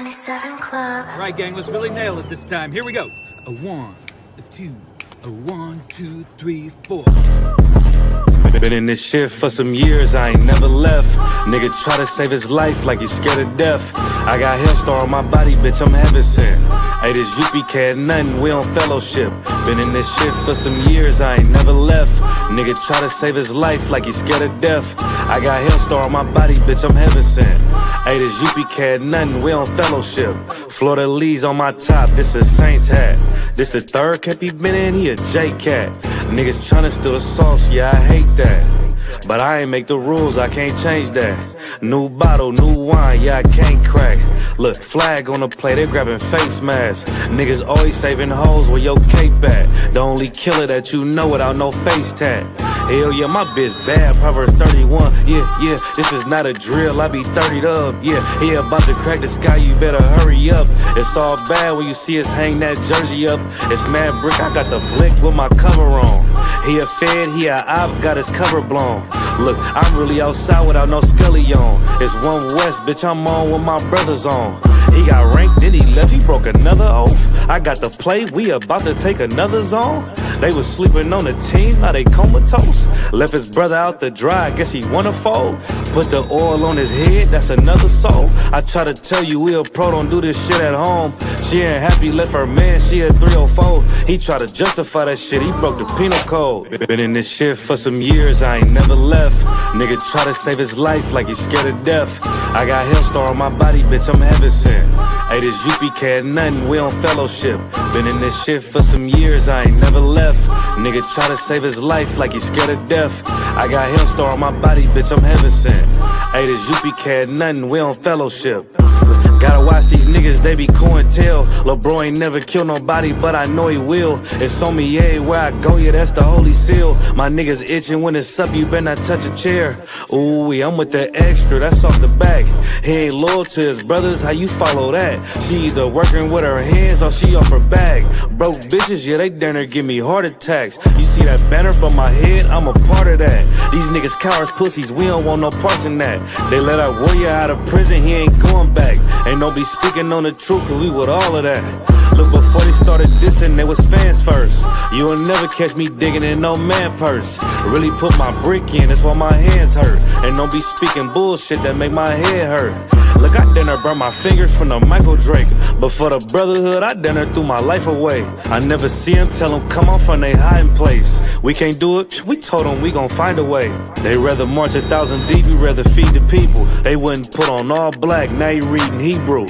27 Club. All right, gang, let's really nail it this time. Here we go. A 1, a 2, a 1, 2, 3, 4. Been in this shit for some years, I ain't never left. Nigga try to save his life like he's scared of death. I got hellstar on my body, bitch, I'm heaven sent. Hey, this U.P.K ain't nothing, we on fellowship. Been in this shit for some years, I ain't never left. Nigga try to save his life like he's scared of death. I got hellstar on my body, bitch, I'm heaven sent. Hey, this U.P.K ain't nothing, we on fellowship. Florida Lee's on my top, this a Saints hat. This the third camp he been in, he a J-Cat. Niggas tryna steal the sauce, yeah, I hate that. But I ain't make the rules, I can't change that. New bottle, new wine, yeah, I can't crack. Look, flag on the plate, they grabbing face masks. Niggas always saving hoes where your cape at. The only killer that you know without no face tat. Hell yeah, my bitch bad, Proverbs 31. Yeah, this is not a drill, I be 30'd up. Yeah, he about to crack the sky, you better hurry up. It's all bad when you see us hang that jersey up. It's mad brick, I got the blick with my cover on. He a fed, he a op, got his cover blown. Look, I'm really outside without no scully on. It's 1 West, bitch, I'm on with my brothers on. He got ranked, then he left, he broke another oath. I got the play, we about to take another zone. They was sleeping on the team, now they comatose. Left his brother out to dry, guess he wanna fold. Put the oil on his head, that's another soul. I try to tell you we a pro, don't do this shit at home. She ain't happy, left her man, she at 304. He try to justify that shit, he broke the penal code. Been in this shit for some years, I ain't never left. Nigga try to save his life like he's scared of death. I got hellstar on my body, bitch, I'm heaven sent. Hey, this U.P.K ain't nothing, we on fellowship. Been in this shit for some years, I ain't never left. Nigga try to save his life like he's scared of death. I got hellstar on my body, bitch, I'm heaven sent. Hey, this U.P.K ain't nothing, we on fellowship. Gotta watch these niggas, they be cointel. Lil' bro ain't never killed nobody, but I know he will. It's on me everywhere I go, yeah, that's the holy seal. My niggas itching when it's up, you better not touch a chair. Ooh, I'm with the extra, that's off the back. He ain't loyal to his brothers, how you follow that? She either working with her hands or she off her bag. Broke bitches, yeah, they down there give me heart attacks. You see that banner from my head, I'm a part of that. These niggas cowards, pussies, we don't want no parts in that. They let our warrior out of prison, he ain't going back. Ain't no be speaking on the truth, cause we with all of that. Look, before they started dissing, they was fans first. You will never catch me digging in no man purse. Really put my brick in, that's why my hands hurt. And don't be speaking bullshit that make my head hurt. Look, I done burn my fingers from the Michael Drake. But for the brotherhood, I done threw my life away. I never see them, tell them come on from they hiding place. We can't do it, we told them we gon' find a way. They rather march 1,000 deep, we rather feed the people. They wouldn't put on all black, now you reading Hebrew.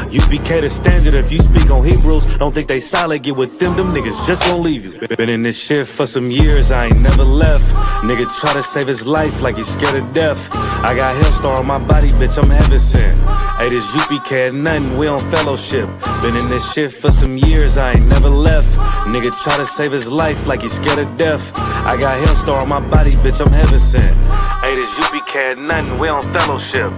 U.P.K the standard, if you speak on Hebrews, don't think they solid, get with them niggas just gon' leave you. Been in this shit for some years, I ain't never left. Nigga try to save his life like he's scared of death. I got hellstar on my body, bitch, I'm heaven sent. Hey, this U.P.K ain't nothing, we on fellowship. Been in this shit for some years, I ain't never left. Nigga try to save his life like he's scared of death. I got hellstar on my body, bitch, I'm heaven sent. Hey, this U.P.K ain't nothing, we on fellowship.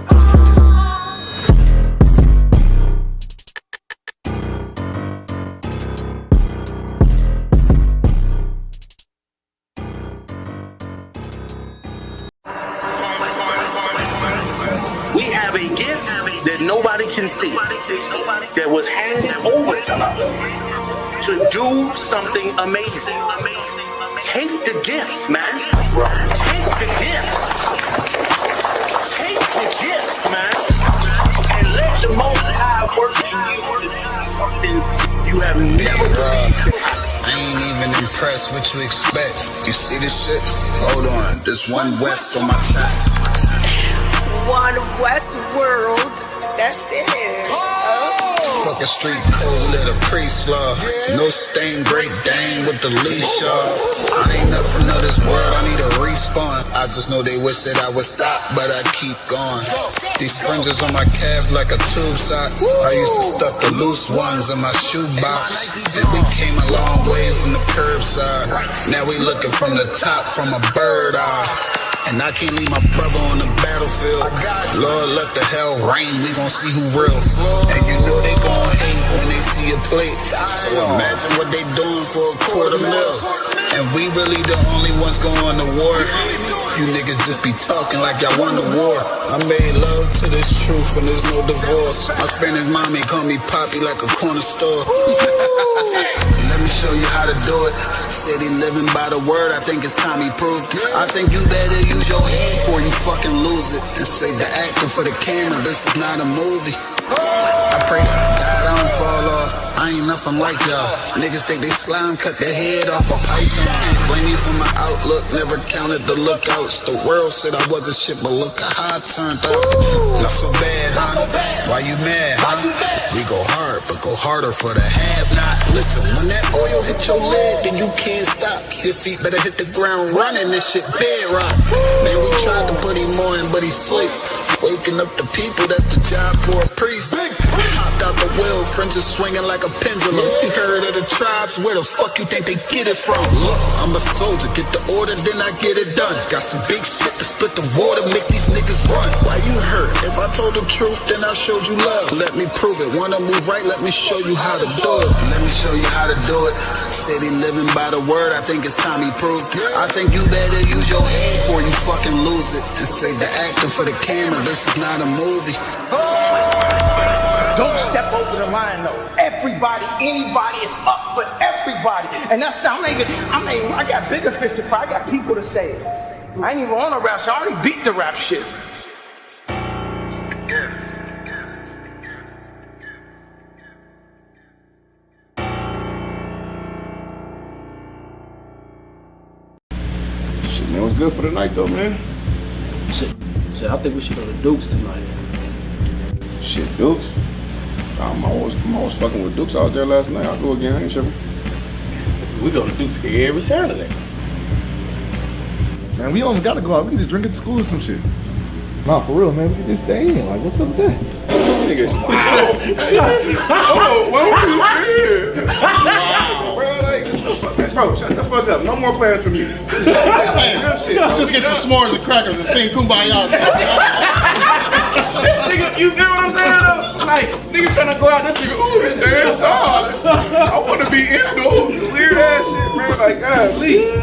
We have a gift that nobody can see, that was handed over to us to do something amazing. Take the gift, man. Take the gift. Take the gift, man. And let the Most High work in you to do something you have never done. I ain't even impressed what you expect. You see this shit? Hold on, there's 1 West on my chest. 1 West world, that's it. Fuck a street code, let a priest law. No stain, break dang with the leash off. I ain't nothing of this world, I need a respawn. I just know they wish that I would stop, but I keep going. These fringes on my calf like a tube sock. I used to stuff the loose ones in my shoebox. And we came a long way from the curbside. Now we looking from the top from a bird eye. And I can't leave my brother on the battlefield. Lord, let the hell rain, we gon' see who real. And you know they gon' hate when they see a plate. So imagine what they doing for $250,000. And we really the only ones going to war. You niggas just be talking like y'all won the war. I made love to this truth and there's no divorce. My Spanish mommy call me Poppy like a corner store. Let me show you how to do it. Said he living by the word, I think it's time he proved it. I think you better use your head before you fucking lose it. And save the acting for the camera, this is not a movie. I pray to God I don't fall off. I ain't nothing like y'all. Niggas think they slime, cut their head off a python. Blame me for my outlook, never counted the lookouts. The world said I wasn't shit, but look how I turned out. Not so bad, huh? Why you mad, huh? We go hard, but go harder for the have-not. Listen, when that oil hit your leg, then you can't stop. Your feet better hit the ground running, this shit bedrock. Man, we tried to put him on, but he sleep. Waking up the people, that's the job for a priest. Hopped out the wheel, fringes swinging like a pendulum. You heard of the tribes, where the fuck you think they get it from? Look, I'm a soldier, get the order, then I get it done. Got some big shit to split the water, make these niggas run. Why you hurt? If I told the truth, then I showed you love. Let me prove it, wanna move right, let me show you how to do it. Let me show you how to do it. Said he living by the word, I think it's time he proved it. I think you better use your head before you fucking lose it. And save the acting for the camera, this is not a movie. Don't step over the line though. Everybody, anybody, it's up for everybody. And that's I got bigger fish to fry. I got people to say it. I ain't even on a rap, so I already beat the rap shit. Shit, man, what's good for the night though, man? Shit, I think we should go to Duke's tonight. Shit, Dukes? I'm always fucking with Dukes. I was there last night. I'll go again. I ain't tripping. We go to Duke's every Saturday. Man, we don't even gotta go out. We can just drink at school or some shit. Nah, for real, man. We can just stay in. Like, what's up with that? This nigga. Wow. Bro, like, bro, shut the fuck up. No more plans from you. Let's just get some s'mores and crackers and sing Kumbaya. This nigga, you feel what I'm saying though? Like, nigga trying to go out, this nigga, ooh, it's the inside. I want to be indoors. Weird ass shit, man. Like, God, leave.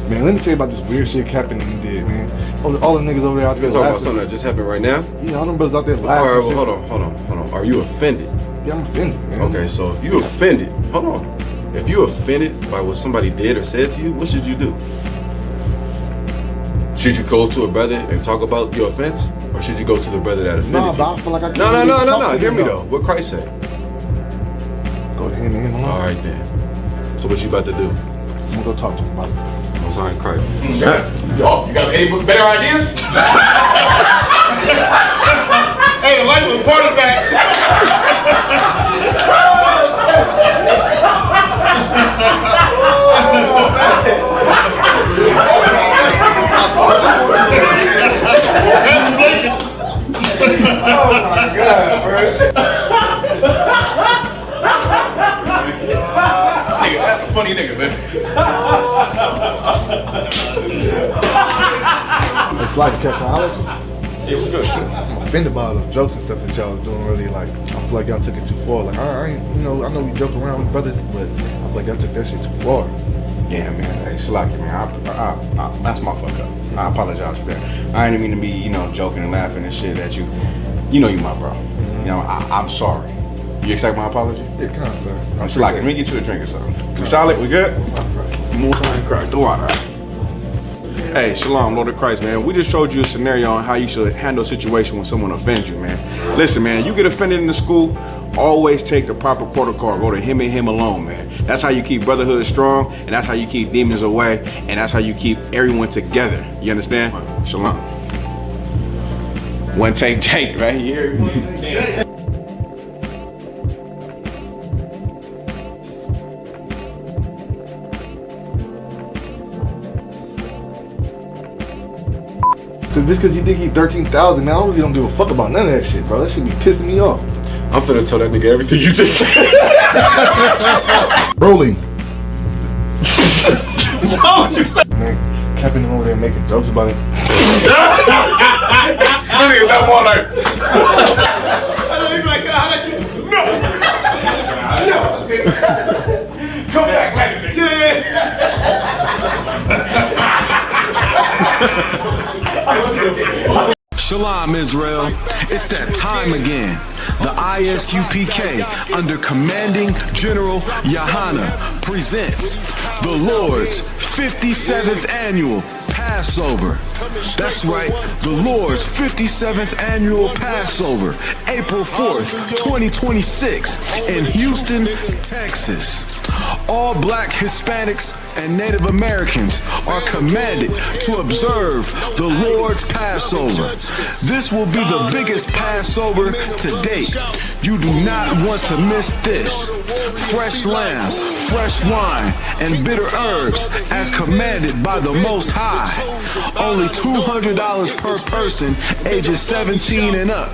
Man, let me tell you about this weird shit Captain did, man. All the niggas over there out there You're talking about laughing. something that just happened right now? Yeah, all them brothers out there laughing. All right, well, hold on. Are you offended? Yeah, I'm offended, man. Okay, so if you offended, hold on. If you offended by what somebody did or said to you, what should you do? Should you go to a brother and talk about your offense? Or should you go to the brother that offended Nah, you? but I feel like I can't No. Hear me though. What Christ said? Go to him and him alone. All right then. So what you about to do? I'm gonna go talk to him about it. Sign Christ. Oh, you got any better ideas? Hey, the light was part of that. Oh my God, bro. Nigga, that's a funny nigga, man. It's like Captain College. It was good. I'm offended by all the jokes and stuff that y'all was doing. Really, like, I feel like y'all took it too far. Like, I ain't, I know we joke around with brothers, but I feel like y'all took that shit too far. Yeah, man. Hey, Shalaki, man. I that's my fuck up. I apologize for that. I ain't mean to be, joking and laughing and shit at you. You know you my bro. I'm sorry. You accept my apology? Yeah, kind of, sir. I'm Shalaki. Let me get you a drink or something. We solid? We good? More time crack the water. Hey, Shalom, Lord of Christ, man. We just showed you a scenario on how you should handle a situation when someone offends you, man. Listen, man, you get offended in the school, always take the proper protocol. Go to him and him alone, man. That's how you keep brotherhood strong, and that's how you keep demons away, and that's how you keep everyone together. You understand? Shalom. One take Jake, right here. One take Jake. Just because you think he's 13,000, man, I really don't give a fuck about none of that shit, bro. That shit be pissing me off. I'm finna tell that nigga everything you just said. Rolling. No, you said. Man, Kevin over there making jokes about it. That nigga that more like. No. Come back later, nigga. Shalom, Israel. It's that time again. The I.S.U.P.K. under commanding General YAHANNA presents the Lord's 57th annual Passover. That's right, the Lord's 57th annual Passover, April 4th, 2026 in Houston, Texas. All black Hispanics and Native Americans are commanded to observe the Lord's Passover. This will be the biggest Passover to date. You do not want to miss this. Fresh lamb, fresh wine, and bitter herbs as commanded by the Most High. Only $200 per person, ages 17 and up.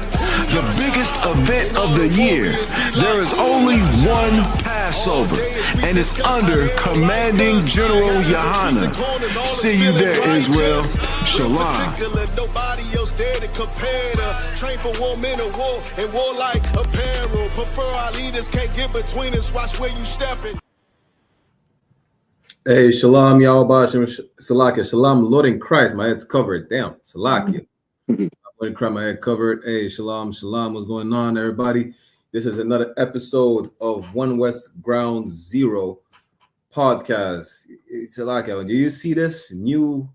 The biggest event of the year. There is only one Passover, and it's under commanding General YAHANNA. See you there, Israel. Shalom. Nobody else there to compare to. Train for war, men of war, and warlike apparel. Prefer our leaders, can't get between us. Watch where you stepping. Hey, shalom, Yahweh, Salakia, shalom, Lord in Christ. My head's covered. Damn, Salakia. Lord in Christ, my head covered. Hey, shalom, shalom. What's going on, everybody? This is another episode of One West Ground Zero podcast. Salakia, do you see this new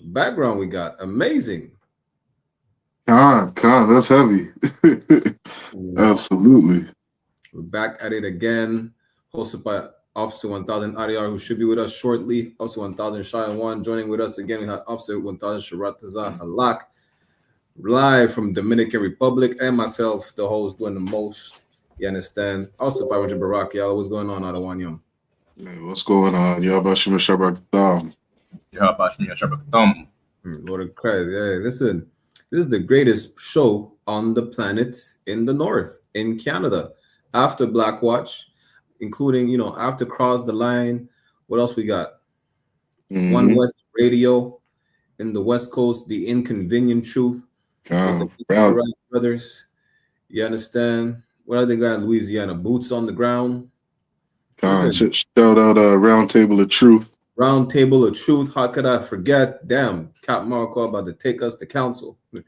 background we got? Amazing. Con, that's heavy. Absolutely. We're back at it again, hosted by Officer 1000 Adiyar, who should be with us shortly. Officer 1000 Shayan 1 joining with us again. We have Officer 1000 Sharatazah Halak, live from Dominican Republic, and myself, the host, doing the most. You understand? Also, 500 Barak, y'all. What's going on, Adawanyam? Hey, what's going on? Yabashim Shabbat. Lord of Christ. Yeah, listen, this is the greatest show on the planet in the north, in Canada, after Black Watch, including, after Cross the Line. What else we got? One West Radio in the West Coast, The Inconvenient Truth. Brothers. You understand? What other guy in Louisiana? Boots on the Ground. Shout out Round Table of Truth. Round Table of Truth. How could I forget? Damn, Cap Marco about to take us to council. I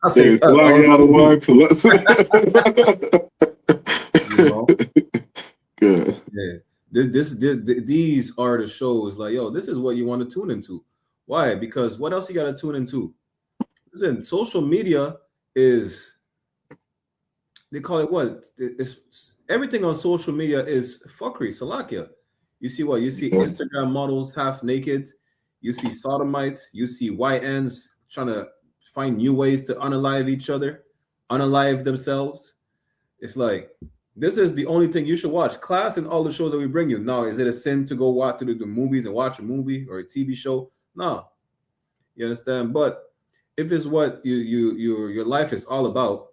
say Good. Yeah. These are the shows like, yo, this is what you want to tune into. Why? Because what else you got to tune into? Listen, social media is, they call it what? It's everything on social media is fuckery, Salakia. You see what? You see Instagram models half naked. You see sodomites. You see YNs trying to find new ways to unalive each other, unalive themselves. It's like, this is the only thing you should watch. Class and all the shows that we bring you. Now, is it a sin to go watch to the movies and watch a movie or a TV show? No. You understand? But if it's what your life is all about,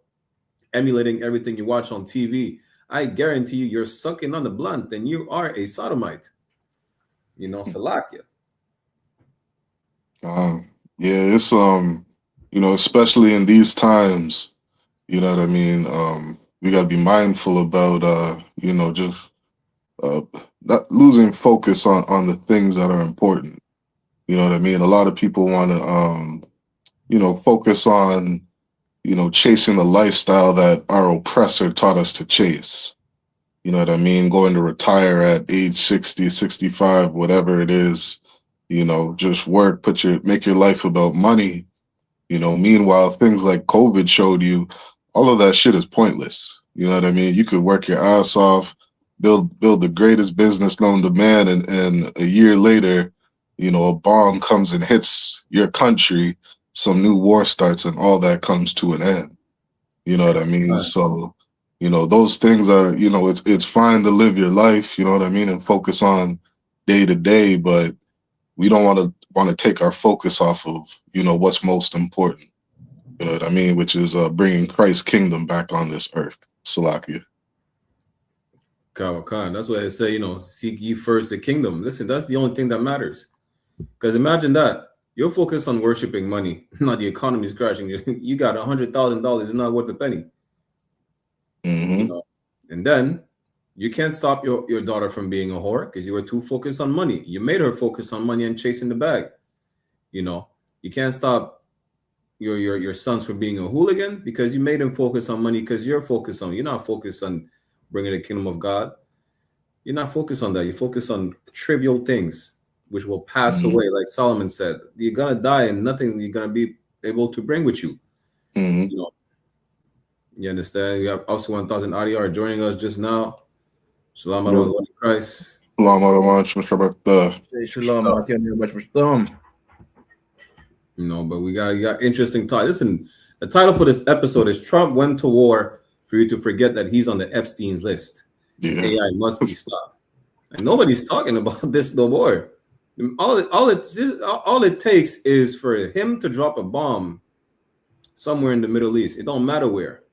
emulating everything you watch on TV, I guarantee you're sucking on the blunt and you are a sodomite. Salakia. Yeah, it's especially in these times, you know what I mean? We gotta be mindful about just not losing focus on the things that are important. You know what I mean? A lot of people want to focus on chasing the lifestyle that our oppressor taught us to chase. You know what I mean? Going to retire at age 60, 65, whatever it is, just work, make your life about money. Meanwhile, things like COVID showed you, all of that shit is pointless. You know what I mean? You could work your ass off, build the greatest business known to man, and a year later, a bomb comes and hits your country, some new war starts, and all that comes to an end. You know what I mean? Right. So, those things are, it's fine to live your life, you know what I mean, and focus on day to day, but we don't want to take our focus off of, what's most important. You know what I mean? Which is bringing Christ's kingdom back on this earth. Salakia. Khan. That's why I say, seek ye first the kingdom. Listen, that's the only thing that matters. Because imagine that. You're focused on worshiping money. Not the economy's crashing. You got $100,000. It's not worth a penny. Mm-hmm. And then you can't stop your daughter from being a whore because you were too focused on money. You made her focus on money and chasing the bag. You can't stop your sons from being a hooligan because you made him focus on money because you're not focused on bringing the kingdom of God. You're not focused on that. You focus on trivial things which will pass away. Like Solomon said, you're going to die and nothing you're going to be able to bring with you. You understand? We have also 1000 RDR joining us just now. Shalom alaikum Christ. Shalom alaikum. Shalom. But we got interesting talk. Listen, the title for this episode is Trump Went to War for You to Forget That He's on the Epstein's List. Yeah. AI must be stopped. And nobody's talking about this no more. All it takes is for him to drop a bomb somewhere in the Middle East. It don't matter where.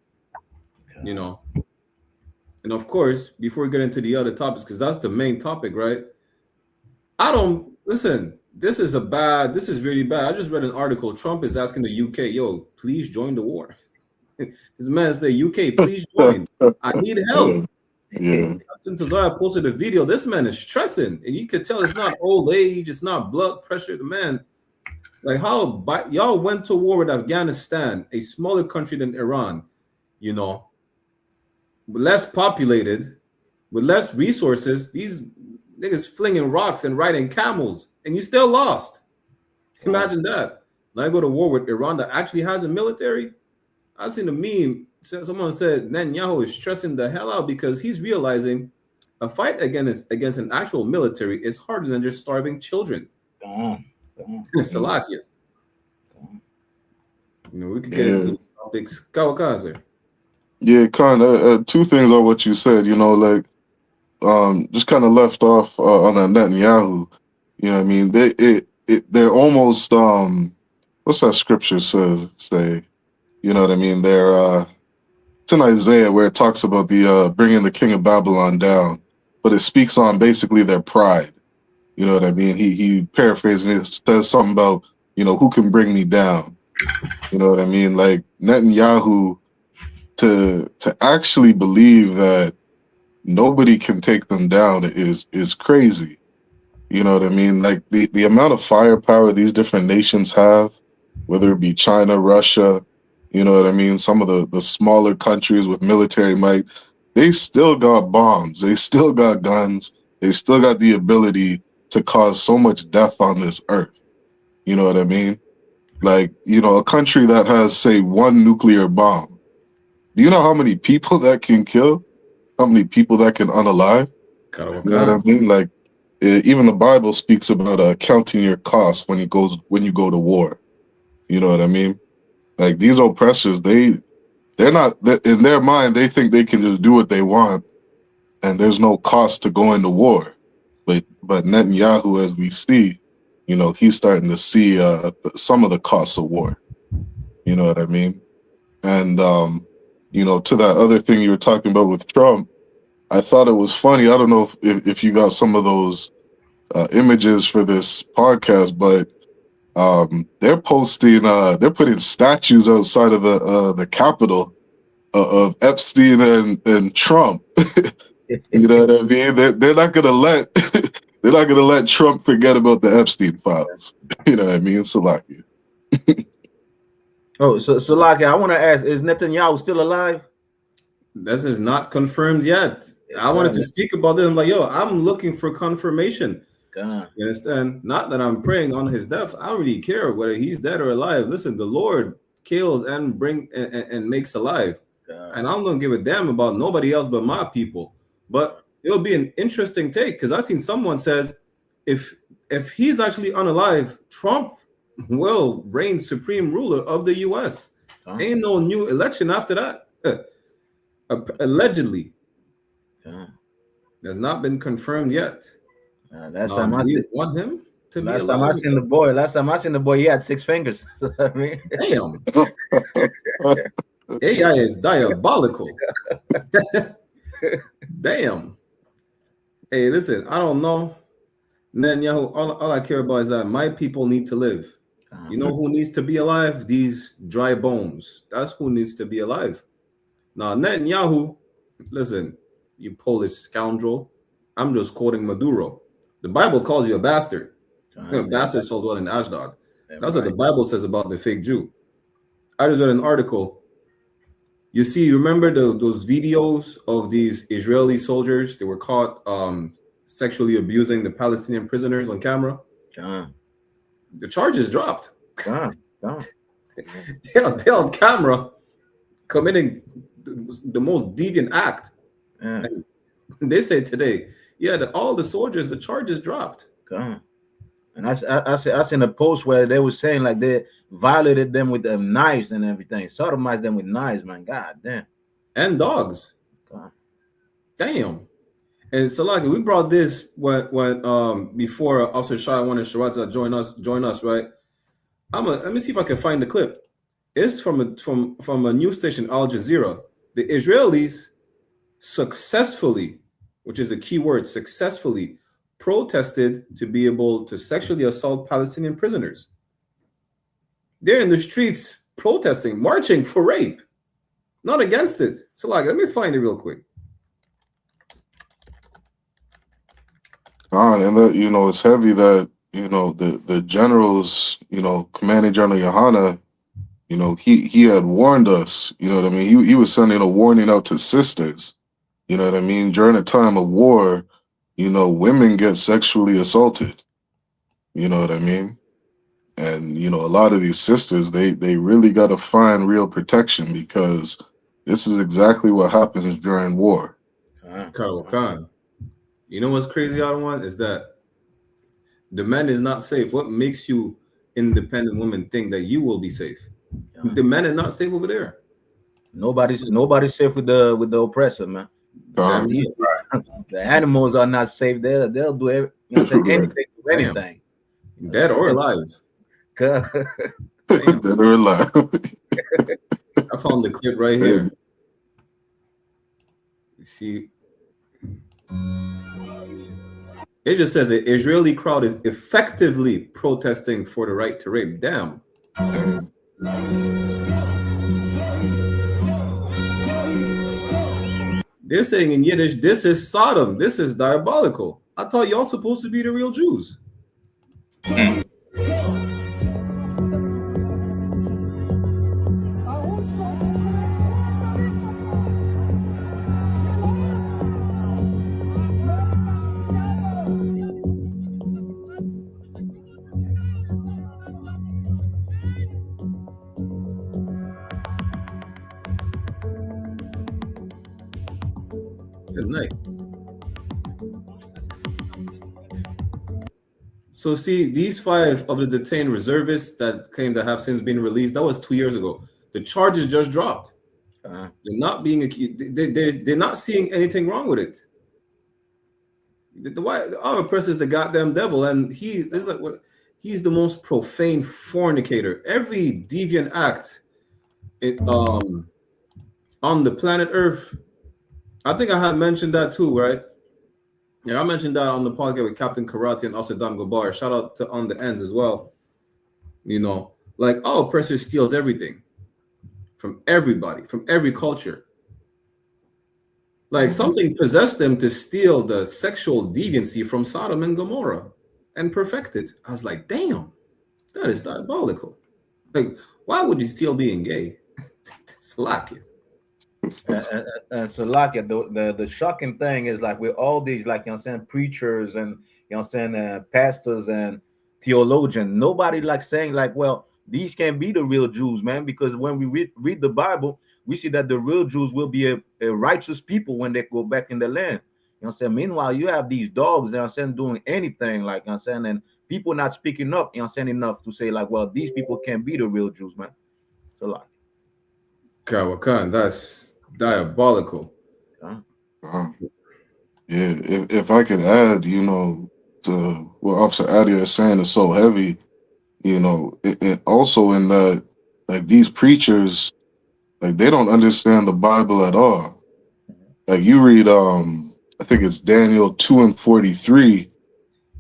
And of course, before we get into the other topics, because that's the main topic, right? This is really bad. I just read an article. Trump is asking the UK, yo, please join the war. This man say, UK, please join. I need help. Yeah. Captain Tazara posted a video. This man is stressing, and you could tell it's not old age, it's not blood pressure. The man, like how y'all went to war with Afghanistan, a smaller country than Iran, less populated, with less resources. These niggas flinging rocks and riding camels, and you still lost. Imagine that. Now I go to war with Iran that actually has a military. I seen a meme. Someone said Netanyahu is stressing the hell out because he's realizing a fight against an actual military is harder than just starving children. Salakia. We could get into these topics. Kawakaze. Yeah, kind of. Two things on what you said. Just kind of left off on that Netanyahu. You know what I mean? They're almost what's that scripture say? You know what I mean? They're it's in Isaiah where it talks about the bringing the king of Babylon down, but it speaks on basically their pride. You know what I mean? He paraphrasing it, says something about who can bring me down. You know what I mean? Like Netanyahu to actually believe that nobody can take them down is crazy. You know what I mean? Like the amount of firepower these different nations have, whether it be China, Russia, you know what I mean? Some of the smaller countries with military might, they still got bombs. They still got guns. They still got the ability to cause so much death on this earth. You know what I mean? Like, a country that has, say, one nuclear bomb. Do you know how many people that can kill? How many people that can unalive? You know what I mean? Like, even the Bible speaks about counting your costs when you go to war. You know what I mean? Like these oppressors, they're not in their mind. They think they can just do what they want, and there's no cost to going to war. But Netanyahu, as we see, he's starting to see some of the costs of war. You know what I mean? And to that other thing you were talking about with Trump, I thought it was funny. I don't know if you got some of those images for this podcast, but they're putting statues outside of the Capitol of Epstein and Trump. You know what I mean? They're not gonna let Trump forget about the Epstein files. You know what I mean? Salakia. So Salakia, I want to ask: is Netanyahu still alive? This is not confirmed yet. I wanted to speak about this. I'm like, I'm looking for confirmation. God. You understand? Not that I'm praying on his death. I don't really care whether he's dead or alive. Listen, the Lord kills and makes alive. God. And I'm gonna give a damn about nobody else but my people. But it'll be an interesting take because I've seen someone says if he's actually unalive, Trump will reign supreme ruler of the US. Ain't no new election after that. Allegedly. Has not been confirmed yet. Last time I seen him to last time I seen the boy, he had 6 fingers. I mean, damn. AI is diabolical. Damn. Hey, listen, I don't know. Netanyahu, all I care about is that my people need to live. You know who needs to be alive? These dry bones. That's who needs to be alive. Now, Netanyahu, listen, you Polish scoundrel. I'm just quoting Maduro. The Bible calls you a bastard. A bastard sold well in Ashdod. That's what the Bible says about the fake Jew. I just read an article. You see, remember those videos of these Israeli soldiers that were caught sexually abusing the Palestinian prisoners on camera? The charges dropped. They're on camera committing the most deviant act. And they say today, all the soldiers, the charges dropped. And I seen a post where they were saying like they violated them with knives and everything, sodomized them with knives, man. God damn. And dogs. Damn. And Salaki, we brought this when before Officer Shah and Sharata join us, right? Let me see if I can find the clip. It's from a news station, Al Jazeera. The Israelis successfully, which is the key word, successfully protested to be able to sexually assault Palestinian prisoners. They're in the streets protesting, marching for rape, not against it. Salaki, let me find it real quick. And that, it's heavy that, the generals, Commanding General YAHANNA, he had warned us, you know what I mean? He was sending a warning out to sisters, you know what I mean? During a time of war, women get sexually assaulted, you know what I mean? And, a lot of these sisters, they really got to find real protection because this is exactly what happens during war. Khan. You know what's crazy, Adawan, is that the man is not safe. What makes you independent women think that you will be safe? The man is not safe over there. Nobody's safe with the oppressor, man. The animals are not safe. They'll do anything, anything. Dead or alive. Dead or alive. I found the clip right here. You see. It just says the Israeli crowd is effectively protesting for the right to rape. Damn. They're saying in Yiddish, this is Sodom. This is diabolical. I thought y'all supposed to be the real Jews. Good night. So see, these 5 of the detained reservists that claim to have since been released, that was 2 years ago. The charges just dropped. They're not being accused. They're not seeing anything wrong with it. Our oppressor is the goddamn devil, and he's the most profane fornicator. Every deviant act on the planet Earth. I think I had mentioned that too, right? Yeah, I mentioned that on the podcast with Captain Karate and also Dam Gabar. Shout out to On the Ends as well. Our oppressor steals everything from everybody, from every culture. Something possessed them to steal the sexual deviancy from Sodom and Gomorrah and perfect it. I was like, damn, that is diabolical. Why would you steal being gay? It's lucky. So like the shocking thing is with all these preachers and pastors and theologians, nobody saying well, these can't be the real Jews, man, because when we read the Bible, we see that the real Jews will be a righteous people when they go back in the land. Meanwhile, you have these dogs doing anything and people not speaking up, enough to say well, these people can't be the real Jews, man. So Kawakan, that's diabolical. If I could add, to what Officer Adia is saying is so heavy, it also in that like these preachers, like they don't understand the Bible at all. Like you read, I think it's Daniel 2:43.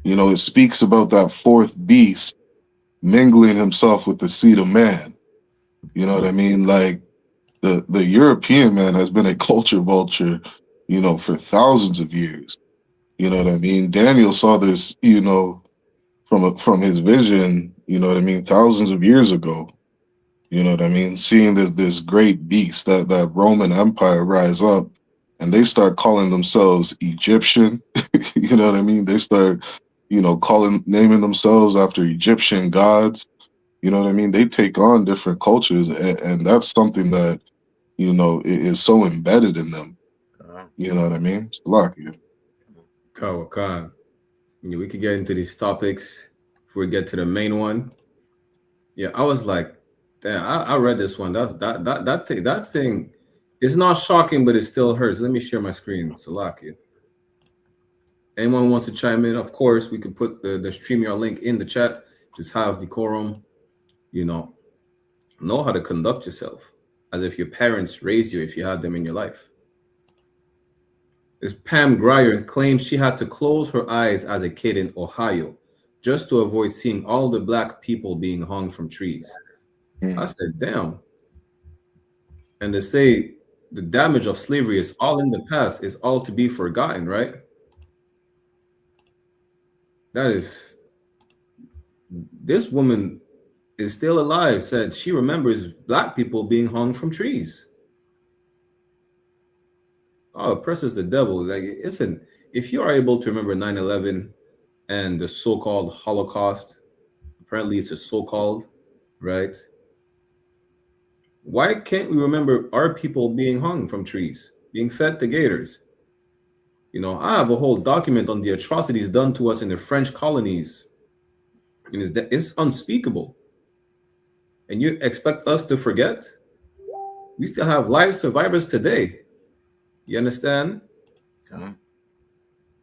You know, it speaks about that fourth beast mingling himself with the seed of man. You know what I mean? Like the European man has been a culture vulture, you know, for thousands of years. You know what I mean? Daniel saw this, you know, from his vision, you know what I mean, thousands of years ago. You know what I mean? Seeing this great beast, that Roman Empire rise up, and they start calling themselves Egyptian. You know what I mean? They start, you know, naming themselves after Egyptian gods. You know what I mean? They take on different cultures, and that's something that, you know, is so embedded in them. You know what I mean? It's lucky. Khan. Yeah, we could get into these topics before we get to the main one. Yeah, I was like, damn, I read this one. That thing is not shocking, but it still hurts. Let me share my screen. Salakia. Anyone wants to chime in? Of course, we could put the StreamYard link in the chat. Just have decorum, you know how to conduct yourself as if your parents raised you, if you had them in your life. This Pam Grier claims she had to close her eyes as a kid in Ohio just to avoid seeing all the black people being hung from trees. I said, damn. And they say the damage of slavery is all in the past, is all to be forgotten, right? This woman is still alive, said she remembers black people being hung from trees. Oh, oppresses the devil. Like, listen, if you are able to remember 9/11 and the so-called Holocaust, apparently it's a so-called, right? Why can't we remember our people being hung from trees, being fed to gators? You know, I have a whole document on the atrocities done to us in the French colonies. And it's unspeakable. And you expect us to forget? We still have live survivors today. You understand?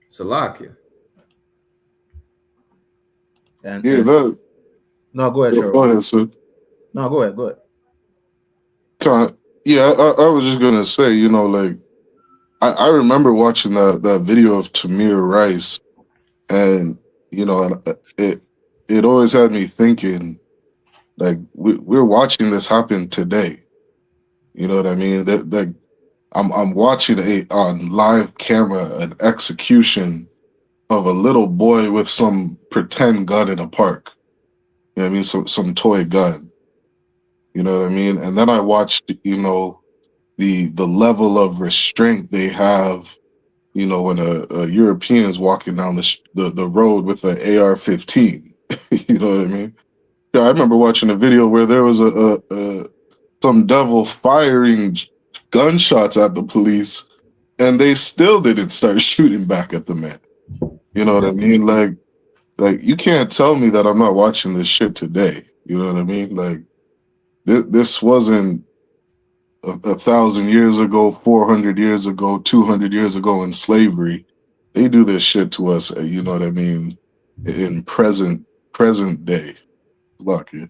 Salakia. And Yeah, that. No, go ahead, Cheryl. Go ahead, sir. No, go ahead. Yeah, I was just gonna say, you know, like I remember watching that video of Tamir Rice, and you know, and it always had me thinking, like we're watching this happen today. You know what I mean? That I'm watching on live camera an execution of a little boy with some pretend gun in a park. You know what I mean? Some toy gun. You know what I mean? And then I watched, you know, the level of restraint they have, you know, when a European's walking down the road with an AR-15. You know what I mean? Yeah, I remember watching a video where there was some devil firing gunshots at the police, and they still didn't start shooting back at the man. You know what I mean? Like you can't tell me that I'm not watching this shit today. You know what I mean? Like this wasn't 1,000 years ago, 400 years ago, 200 years ago in slavery. They do this shit to us. You know what I mean? In present day. Lucky.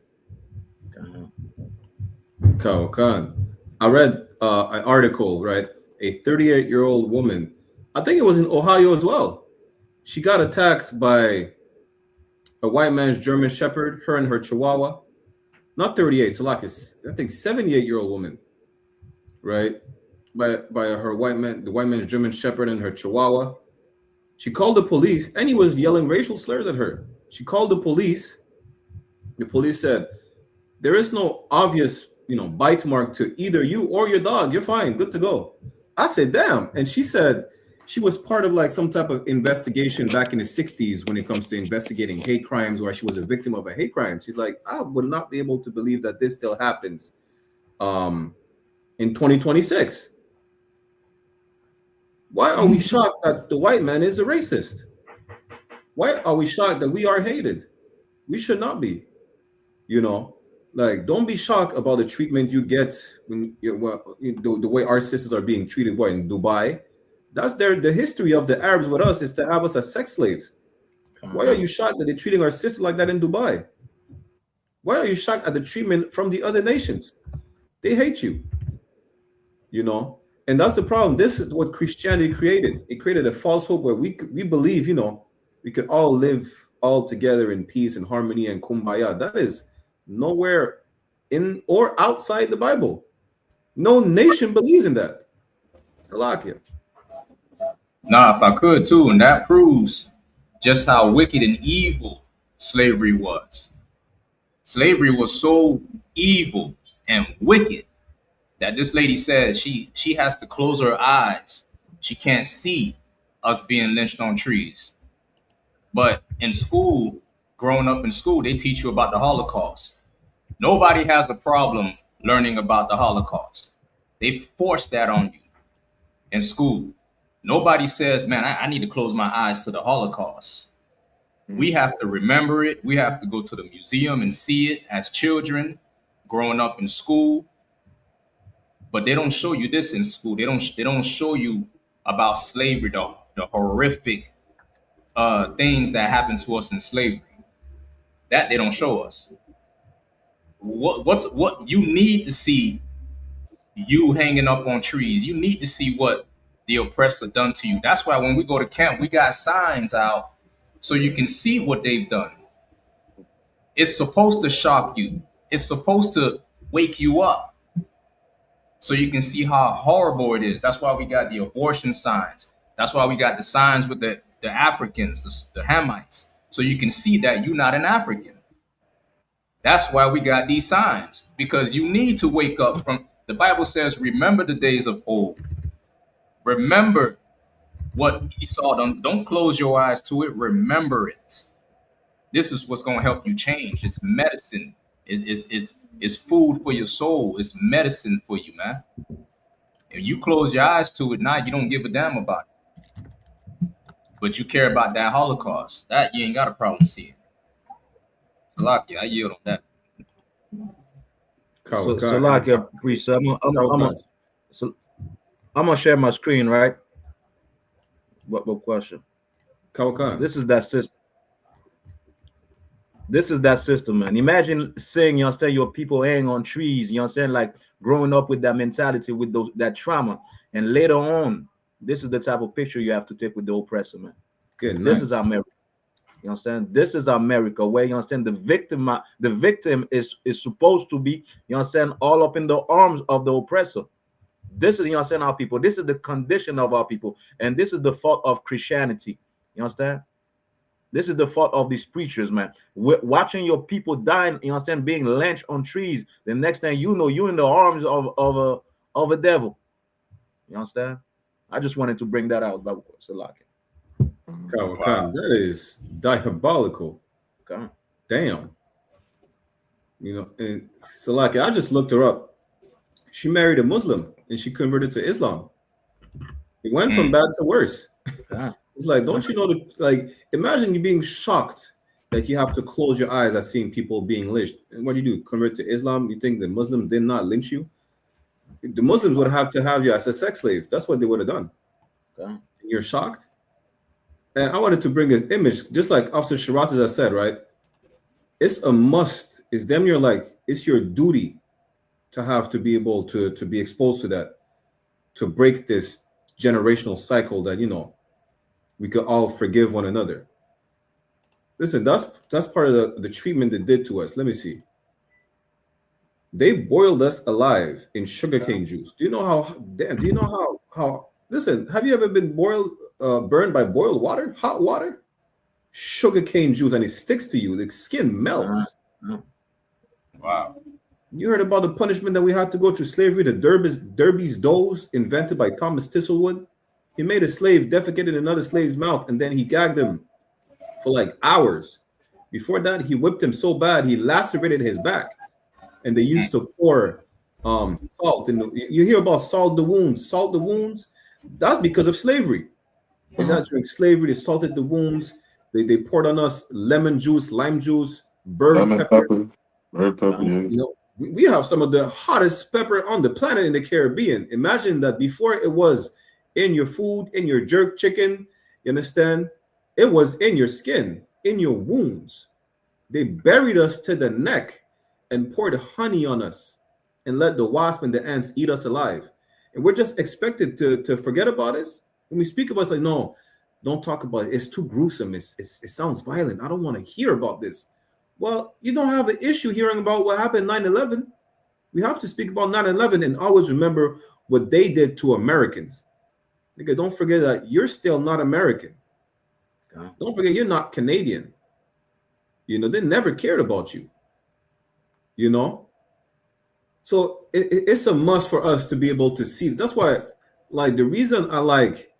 Khan. I read an article, right? A 38-year-old woman, I think it was in Ohio as well. She got attacked by a white man's German Shepherd, her and her Chihuahua. Not 38, so like I think 78-year-old woman, right? By her the white man's German Shepherd and her Chihuahua. She called the police, and he was yelling racial slurs at her. She called the police. The police said, there is no obvious, bite mark to either you or your dog. You're fine, good to go. I said, damn. And she said she was part of like some type of investigation back in the 60s when it comes to investigating hate crimes, or she was a victim of a hate crime. She's like, I would not be able to believe that this still happens in 2026. Why are we shocked that the white man is a racist? Why are we shocked that we are hated? We should not be. Like, don't be shocked about the treatment you get when the way our sisters are being treated. What, in Dubai? That's the history of the Arabs with us, is to have us as sex slaves. Why are you shocked that they're treating our sisters like that in Dubai? Why are you shocked at the treatment from the other nations? They hate you. You know, and that's the problem. This is what Christianity created. It created a false hope where we believe, you know, we could all live all together in peace and harmony and kumbaya. That is nowhere in or outside the Bible. No nation believes in that. Salakia. Nah, if I could too, and that proves just how wicked and evil slavery was. Slavery was so evil and wicked that this lady said she has to close her eyes. She can't see us being lynched on trees. But in school, growing up in school, they teach you about the Holocaust. Nobody has a problem learning about the Holocaust. They force that on you in school. Nobody says, man, I need to close my eyes to the Holocaust. We have to remember it. We have to go to the museum and see it as children growing up in school. But they don't show you this in school. They don't show you about slavery, the horrific things that happened to us in slavery. That they don't show us. What you need to see, you hanging up on trees. You need to see what the oppressor done to you. That's why when we go to camp, we got signs out so you can see what they've done. It's supposed to shock you. It's supposed to wake you up so you can see how horrible it is. That's why we got the abortion signs. That's why we got the signs with the Africans, the Hamites, so you can see that you're not an African. That's why we got these signs, because you need to wake up from, the Bible says, remember the days of old. Remember what Esau done. Don't close your eyes to it. Remember it. This is what's going to help you change. It's medicine. It's food for your soul. It's medicine for you, man. If you close your eyes to it now, you don't give a damn about it. But you care about that Holocaust. That you ain't got a problem seeing. Salakia, I yield on that. Salakia, priest, I'm gonna share my screen, right? What question? This is that system. This is that system, man. Imagine saying, you understand, your people hang on trees, you understand, like growing up with that mentality, with that trauma, and later on, this is the type of picture you have to take with the oppressor, man. This is America. You understand? This is America, where you understand the victim is supposed to be, you understand, all up in the arms of the oppressor. This is, you understand, our people. This is the condition of our people, and this is the fault of Christianity. You understand? This is the fault of these preachers, man. Watching your people dying, you understand, being lynched on trees. The next thing you know, you're in the arms of a devil. You understand? I just wanted to bring that out. That is diabolical. Okay. Damn. You know, and Salaki, I just looked her up. She married a Muslim and she converted to Islam. It went from bad to worse. It's like, don't you know like, imagine you being shocked that you have to close your eyes at seeing people being lynched. And what do you do? Convert to Islam? You think the Muslims did not lynch you? The Muslims would have to have you as a sex slave. That's what they would have done. Okay. You're shocked? And I wanted to bring an image, just like Officer Shiraz has said, right? It's a must. It's damn near like, it's your duty to have to be able to be exposed to that, to break this generational cycle that, you know, we could all forgive one another. Listen, that's part of the treatment they did to us. Let me see. They boiled us alive in sugarcane juice. Do you know how listen, have you ever been burned by boiled water, hot water? Sugarcane juice, and it sticks to you. The skin melts. Wow. You heard about the punishment that we had to go through slavery, the Derby's dose invented by Thomas Thistlewood. He made a slave defecate in another slave's mouth, and then he gagged him for like hours. Before that, he whipped him so bad he lacerated his back. And they used to pour salt. And you hear about salt the wounds. That's because of slavery. And that's during slavery, they salted the wounds. They poured on us lemon juice, lime juice, burnt pepper. Red pepper, yeah. You know, we have some of the hottest pepper on the planet in the Caribbean. Imagine that before it was in your food, in your jerk chicken, you understand? It was in your skin, in your wounds. They buried us to the neck and poured honey on us and let the wasp and the ants eat us alive. And we're just expected to forget about this. When we speak about it, it's like, no, don't talk about it. It's too gruesome. It sounds violent. I don't want to hear about this. Well, you don't have an issue hearing about what happened 9/11. We have to speak about 9/11 and always remember what they did to Americans. Nigga, don't forget that you're still not American. Don't forget you're not Canadian. You know, they never cared about you. You know? So it's a must for us to be able to see. That's why, like, the reason I like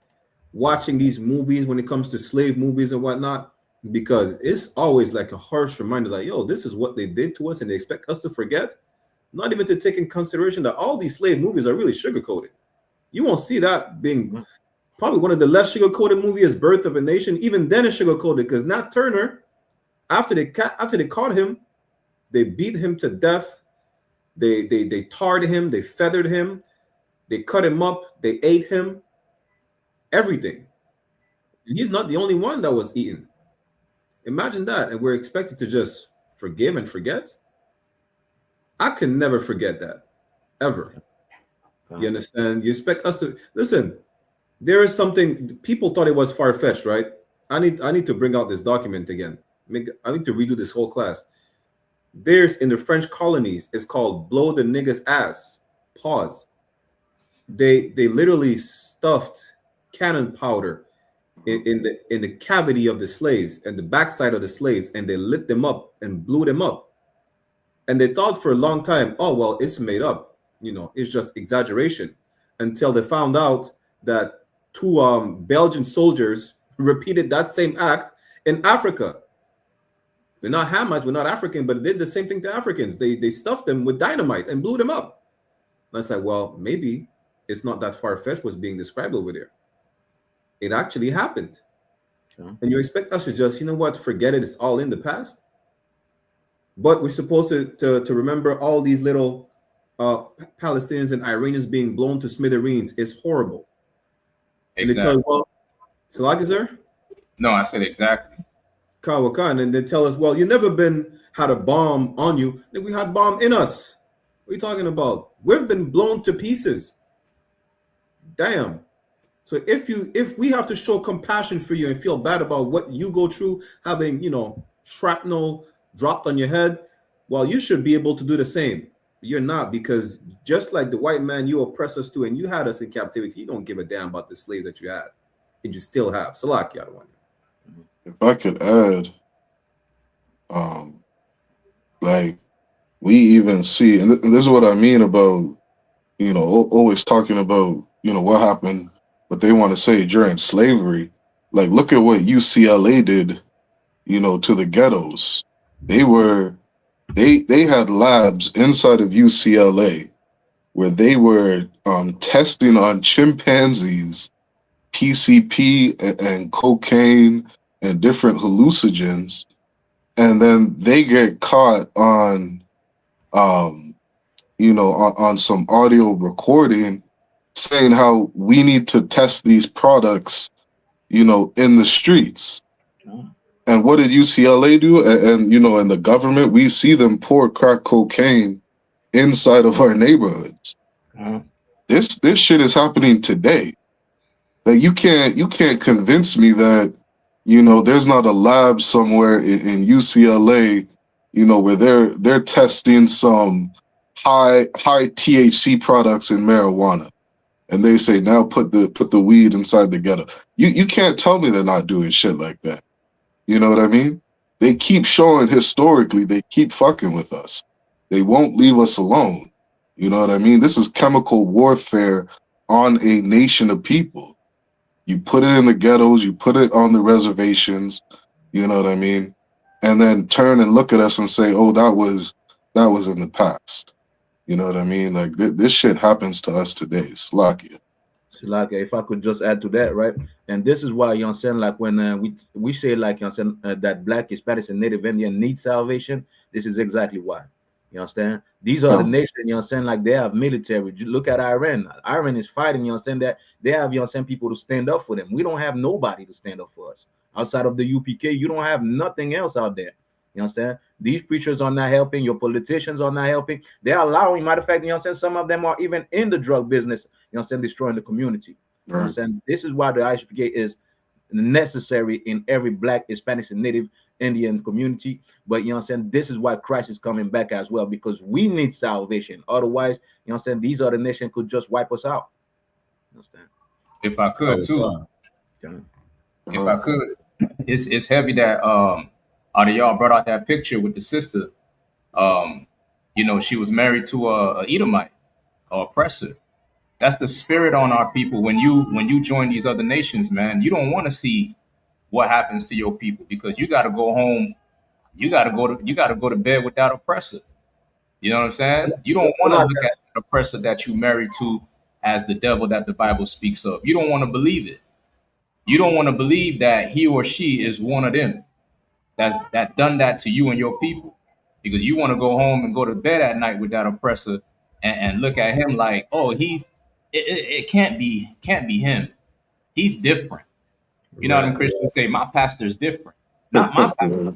watching these movies when it comes to slave movies and whatnot, because it's always like a harsh reminder, like, yo, this is what they did to us and they expect us to forget. Not even to take in consideration that all these slave movies are really sugar-coated. You won't see that being probably one of the less sugar-coated movies is Birth of a Nation. Even then it's sugar-coated because Nat Turner, after they caught him, they beat him to death. They tarred him, they feathered him, they cut him up, they ate him, everything. And he's not the only one that was eaten. Imagine that, and we're expected to just forgive and forget. I can never forget that, ever. You understand? You expect us to listen. There is something people thought it was far-fetched, right? I need to bring out this document again. I need to redo this whole class. There's in the French colonies, it's called blow the nigga's ass. Pause. They literally stuffed cannon powder in the cavity of the slaves and the backside of the slaves, and they lit them up and blew them up. And they thought for a long time, oh, well, it's made up. You know, it's just exaggeration. Until they found out that two Belgian soldiers repeated that same act in Africa. We're not Hamites, we're not African, but they did the same thing to Africans. They stuffed them with dynamite and blew them up. And it's like, well, maybe it's not that far-fetched what's being described over there. It actually happened. And you expect us to just, you know what, forget it, it's all in the past? But we're supposed to remember all these little Palestinians and Iranians being blown to smithereens. It's horrible. Exactly. And they tell you, well, Salaki, sir? No, I said exactly. Kawakan, and they tell us, well, you never had a bomb on you. Then we had bomb in us. What are you talking about? We've been blown to pieces. Damn. So if we have to show compassion for you and feel bad about what you go through, having, you know, shrapnel dropped on your head, well, you should be able to do the same. You're not, because just like the white man you oppress us to and you had us in captivity, you don't give a damn about the slaves that you had and you still have. Salaki, I want. If I could add, like, we even see, and this is what I mean about, you know, always talking about, you know, what happened, what they want to say during slavery. Like, look at what UCLA did, you know, to the ghettos. They had labs inside of UCLA where they were testing on chimpanzees, PCP and cocaine and different hallucinogens, and then they get caught on, you know, on some audio recording saying how we need to test these products, you know, in the streets. And what did UCLA do? And you know, in the government, we see them pour crack cocaine inside of our neighborhoods. This shit is happening today. Like, you can't convince me that, you know, there's not a lab somewhere in UCLA, you know, where they're testing some high THC products in marijuana, and they say now put the weed inside the ghetto. You can't tell me they're not doing shit like that. You know what I mean? They keep showing historically, they keep fucking with us. They won't leave us alone. You know what I mean? This is chemical warfare on a nation of people. You put it in the ghettos, you put it on the reservations, you know what I mean? And then turn and look at us and say, oh, that was in the past. You know what I mean? Like, this shit happens to us today. Slakia. Like, if I could just add to that, right? And this is why, you know what I'm saying, like, when we say, like, you know what I'm saying, that Black, Hispanics, and Native Indian need salvation, this is exactly why. You understand? These are the nations, you know what I'm saying, like, they have military. Look at Iran. Iran is fighting, you know what I'm saying, that they have, you know what I'm saying, people to stand up for them. We don't have nobody to stand up for us. Outside of the UPK, you don't have nothing else out there. You know You understand? These preachers are not helping. Your politicians are not helping. They're allowing, matter of fact, you understand, some of them are even in the drug business, you understand, destroying the community. You understand? This is why the I.S.U.P.K is necessary in every Black, Hispanic, and Native Indian community. But you know what I'm saying, this is why Christ is coming back as well, because we need salvation. Otherwise, you know what I'm saying, these other nations could just wipe us out. You understand? If I could too, if I could, it's heavy that out of y'all brought out that picture with the sister. You know, she was married to a Edomite, or oppressor. That's the spirit on our people. When you join these other nations, man, you don't want to see what happens to your people, because you got to go home. You got to go to bed with that oppressor. You know what I'm saying? You don't want to look at the oppressor that you married to as the devil that the Bible speaks of. You don't want to believe it. You don't want to believe that he or she is one of them that done that to you and your people, because you want to go home and go to bed at night with that oppressor and look at him like, oh, it can't be him. He's different. You know what Christians say? My pastor is different. Not my pastor,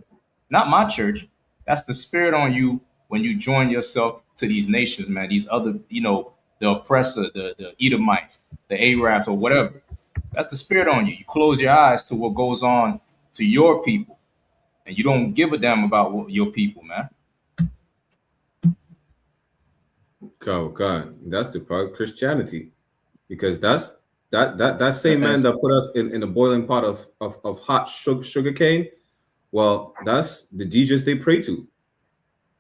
not my church. That's the spirit on you when you join yourself to these nations, man. These other, you know, the oppressor, the Edomites, the Arabs, or whatever. That's the spirit on you. You close your eyes to what goes on to your people, and you don't give a damn about your people, man. God, that's the part of Christianity, because that's that same man that put us in a boiling pot of hot sugar cane. Well, that's the Jesus they pray to.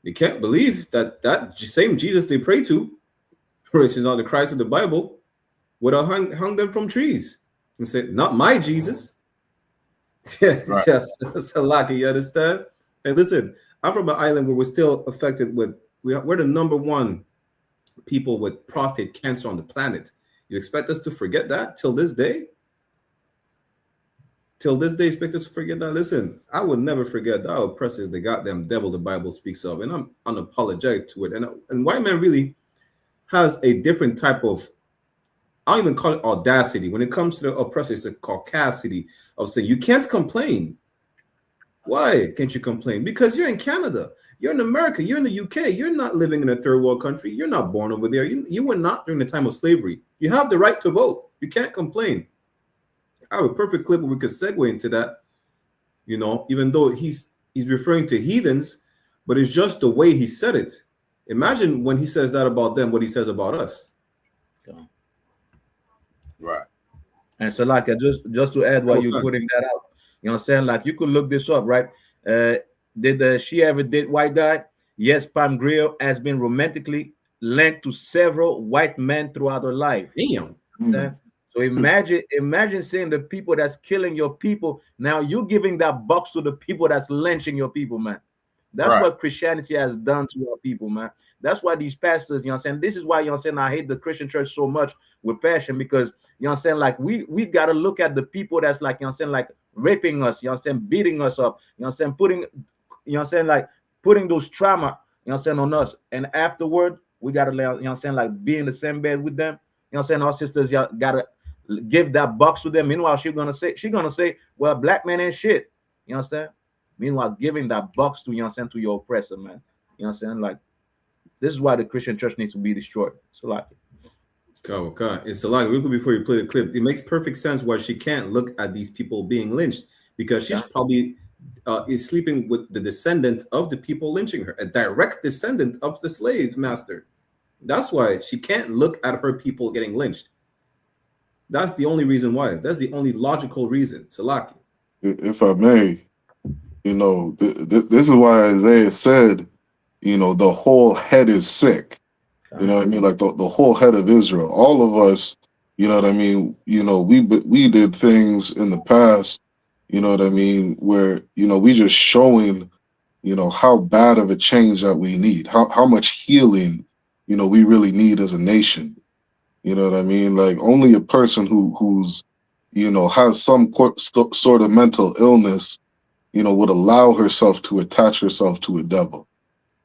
You can't believe that same Jesus they pray to, which is not the Christ of the Bible, would have hung them from trees and said, "Not my Jesus." Yes, that's a lot. You understand? And listen, I'm from an island where we're still affected with. We're the number one people with prostate cancer on the planet. You expect us to forget that till this day? Till this day, expect us to forget that? Listen, I would never forget that oppressor is the goddamn devil the Bible speaks of, and I'm unapologetic to it. And white man really has a different type of, I don't even call it audacity. When it comes to the oppressor, it's a caucasity of saying, you can't complain. Why can't you complain? Because you're in Canada. You're in America. You're in the UK. You're not living in a third world country. You're not born over there. You were not during the time of slavery. You have the right to vote. You can't complain. I have a perfect clip where we could segue into that, you know, even though he's referring to heathens, but it's just the way he said it. Imagine when he says that about them, what he says about us. Right. And so, like, just to add while you're putting that out, you know what I'm saying? Like, you could look this up, right? Did she ever date white guy? Yes, Pam Grier has been romantically linked to several white men throughout her life. Damn. So imagine saying the people that's killing your people, now you're giving that box to the people that's lynching your people, man. That's what Christianity has done to our people, man. That's why these pastors, you know what I'm saying? This is why, you know what I'm saying, I hate the Christian church so much with passion, because, you know what I'm saying, like, we got to look at the people that's, like, you know what I'm saying, like, raping us, you know what I'm saying, beating us up, you know what I'm saying, putting, you know what I'm saying, like, putting those trauma, you know what I'm saying, on us. And afterward, we got to, you know what I'm saying, like, be in the same bed with them. You know what I'm saying? Our sisters got to give that box to them. Meanwhile, she's gonna say, well, black man ain't shit. You understand? Meanwhile, giving that box to, you know what I'm saying, to your oppressor, man. You know what I'm saying? Like, this is why the Christian church needs to be destroyed. So, like, God, it's a lot. Real quick before you play the clip, it makes perfect sense why she can't look at these people being lynched, because she's probably is sleeping with the descendant of the people lynching her, a direct descendant of the slave master. That's why she can't look at her people getting lynched. That's the only reason why. That's the only logical reason. Salaki. If I may, you know, this is why Isaiah said, you know, the whole head is sick. You know what I mean? Like the whole head of Israel. All of us, you know what I mean? You know, we did things in the past, you know what I mean, where, you know, we just showing, you know, how bad of a change that we need, how much healing, you know, we really need as a nation. You know what I mean? Like, only a person who's, you know, has some sort of mental illness, you know, would allow herself to attach herself to a devil.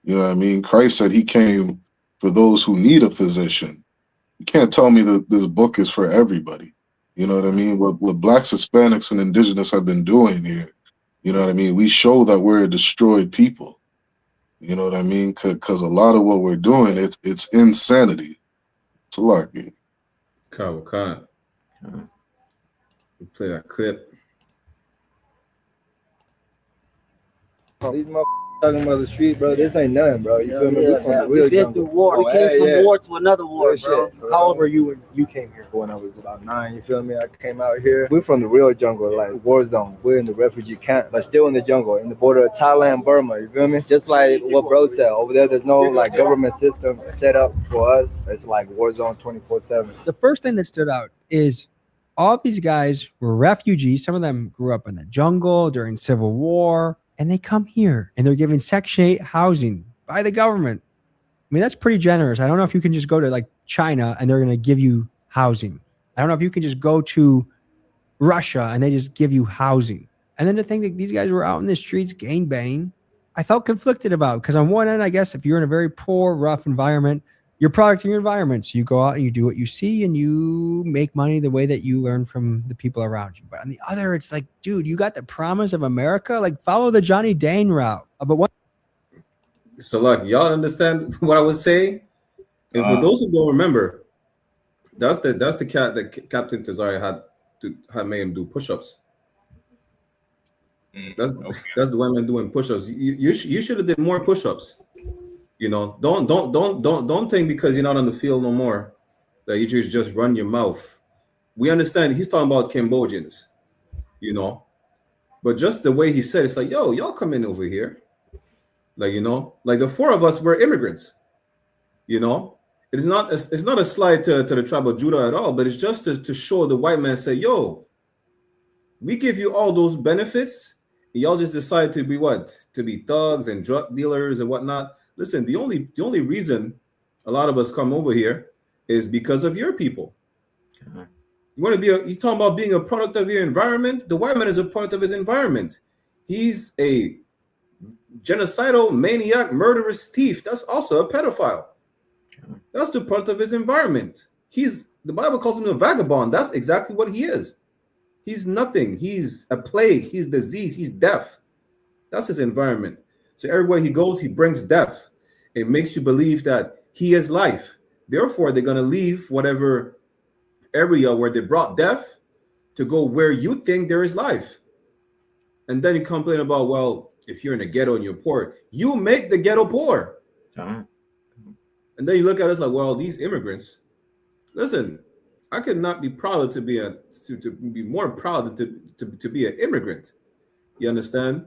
You know what I mean? Christ said he came for those who need a physician. You can't tell me that this book is for everybody. You know what I mean? What Blacks, Hispanics, and Indigenous have been doing here, You know what I mean? We show that we're a destroyed people. You know what I mean? Because a lot of what we're doing, it's insanity. It's a lot. Kyle, we play that clip. These motherfuckers talking about the street, bro. This ain't nothing, bro. You feel me? We from the real We've been jungle. through war. We came from war to another war, Real bro. shit. How old were you when you came here? When I was about 9, you feel me? I came out here. We're from the real jungle, like war zone. We're in the refugee camp, but still in the jungle, in the border of Thailand, Burma, you feel me? Just like what bro said, over there's no like government system set up for us. It's like war zone 24/7. The first thing that stood out is all of these guys were refugees. Some of them grew up in the jungle during Civil War, and they come here and they're given Section 8 housing by the government. I mean, that's pretty generous. I don't know if you can just go to like China and they're going to give you housing. I don't know if you can just go to Russia and they just give you housing. And then to think that these guys were out in the streets gangbanging, I felt conflicted about, because on one end, I guess if you're in a very poor, rough environment, you're product of your environment. So you go out and you do what you see and you make money the way that you learn from the people around you. But on the other, it's like, dude, you got the promise of America. Like, follow the Johnny Dane route. But one. So, like, y'all understand what I was saying? And for those who don't remember, that's the cat that Captain Tazari had made him do push-ups. That's the white man doing push-ups. You should have did more push-ups. You know, don't think because you're not on the field no more that you just run your mouth. We understand he's talking about Cambodians, you know, but just the way he said it's like, yo, y'all come in over here, like, you know, like the 4 of us were immigrants, you know. It's not a slide to the tribe of Judah at all, but it's just to show the white man, say, yo, we give you all those benefits, and y'all just decide to be what? To be thugs and drug dealers and whatnot. Listen, the only reason a lot of us come over here is because of your people. You want to be you talking about being a product of your environment? The white man is a product of his environment. He's a genocidal, maniac, murderous thief. That's also a pedophile. That's the product of his environment. The Bible calls him a vagabond. That's exactly what he is. He's nothing. He's a plague. He's disease. He's death. That's his environment. So everywhere he goes, he brings death. It makes you believe that he is life. Therefore, they're going to leave whatever area where they brought death to go where you think there is life. And then you complain about, well, if you're in a ghetto and you're poor, you make the ghetto poor. And then you look at us like, well, these immigrants. Listen, I could not be prouder to be more proud to be an immigrant. You understand?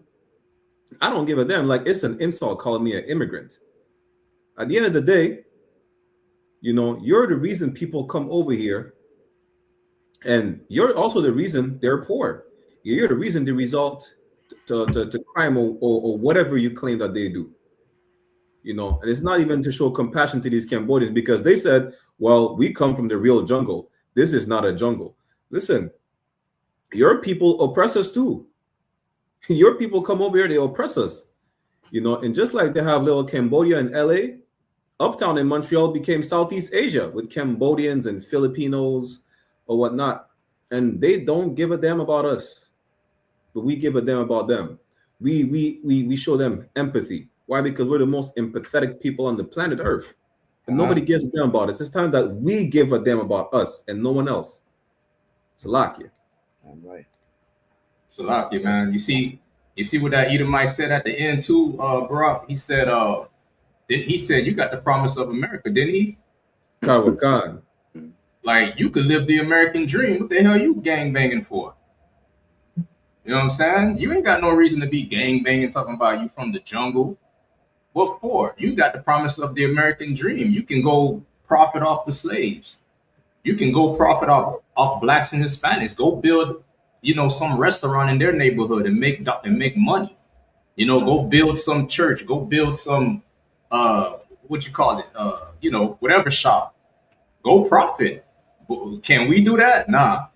I don't give a damn. Like, it's an insult calling me an immigrant. At the end of the day, you know, you're the reason people come over here, and you're also the reason they're poor. You're the reason they result to crime or whatever you claim that they do. You know, and it's not even to show compassion to these Cambodians, because they said, well, we come from the real jungle. This is not a jungle. Listen, your people oppress us too. Your people come over here, they oppress us, you know. And just like they have little Cambodia in LA, uptown in Montreal became Southeast Asia with Cambodians and Filipinos or whatnot. And they don't give a damn about us, but we give a damn about them. We show them empathy. Why? Because we're the most empathetic people on the planet Earth. And nobody gives a damn about us. It's time that we give a damn about us and no one else. Salakia. All right. Salakia, man. You see what that Edomite said at the end too, bro? He said you got the promise of America, didn't he? God. Like, you could live the American dream. What the hell you gang banging for? You know what I'm saying? You ain't got no reason to be gang banging talking about you from the jungle. What for? You got the promise of the American dream. You can go profit off the slaves. You can go profit off blacks and Hispanics. Go build, you know, some restaurant in their neighborhood and make money. You know, go build some church. Go build some you know, whatever shop. Go profit. Can we do that? Nah.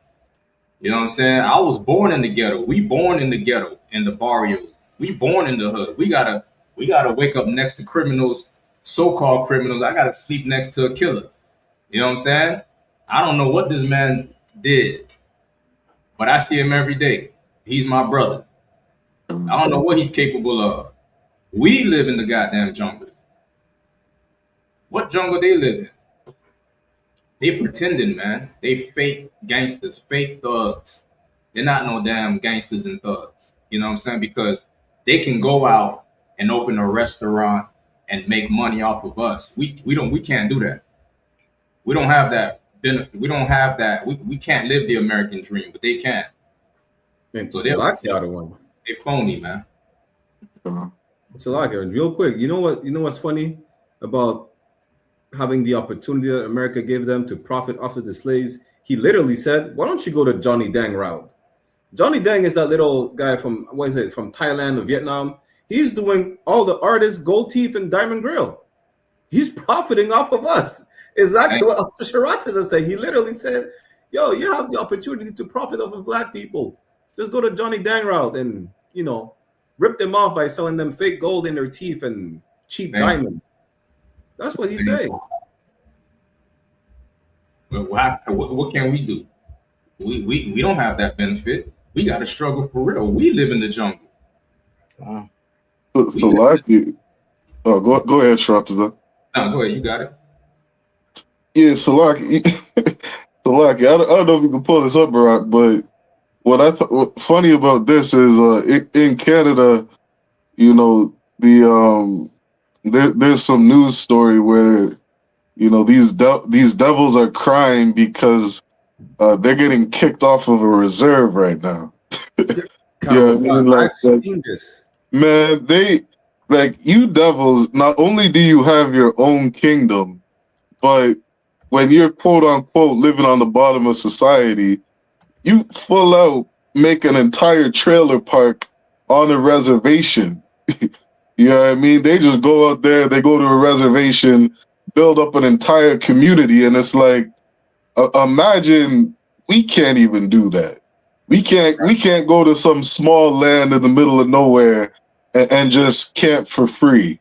You know what I'm saying? I was born in the ghetto. We born in the ghetto, in the barrios. We born in the hood. We gotta wake up next to criminals, so-called criminals. I gotta sleep next to a killer. You know what I'm saying? I don't know what this man did, but I see him every day. He's my brother. I don't know what he's capable of. We live in the goddamn jungle. What jungle they live in? They pretending, man. They fake gangsters, fake thugs. They're not no damn gangsters and thugs. You know what I'm saying? Because they can go out and open a restaurant and make money off of us. We can't do that. We don't have that benefit. We don't have that. We can't live the American dream, but they can. And So it's like the other one. they phony, man. It's a lot, real quick. You know what? You know what's funny about having the opportunity that America gave them to profit off of the slaves? He literally said, "Why don't you go to Johnny Dang route?" Johnny Dang is that little guy from from Thailand or Vietnam. He's doing all the artists, gold teeth, and diamond grill. He's profiting off of us. Exactly what Sharatas is saying. He literally said, "Yo, you have the opportunity to profit off of black people. Just go to Johnny Dang route and rip them off by selling them fake gold in their teeth and cheap diamond." That's what he's saying. But what can we do? We don't have that benefit. We got to struggle for real. We live in the jungle. So like you, go ahead, Sharatas. No, go ahead. You got it. Yeah, Salaki, Salaki. I don't know if you can pull this up, Barack, but what funny about this is in Canada, there's some news story where these devils are crying because they're getting kicked off of a reserve right now. I've seen this. Man, you devils, not only do you have your own kingdom, but when you're quote unquote living on the bottom of society, you full out make an entire trailer park on a reservation. You know what I mean? They just go out there, they go to a reservation, build up an entire community, and it's like, imagine we can't even do that. We can't go to some small land in the middle of nowhere and just camp for free.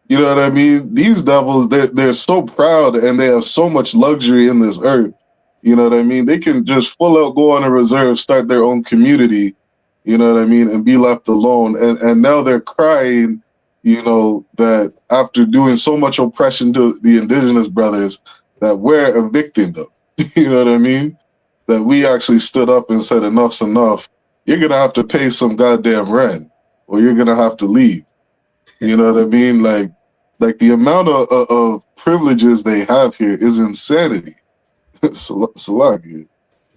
You know what I mean? These devils, they're so proud and they have so much luxury in this earth. You know what I mean? They can just full out go on a reserve, start their own community, you know what I mean, and be left alone. And now they're crying, that after doing so much oppression to the indigenous brothers, that we're evicting them. You know what I mean? That we actually stood up and said, enough's enough. You're going to have to pay some goddamn rent or you're going to have to leave. You know what I mean? Like the amount of privileges they have here is insanity. Salaki.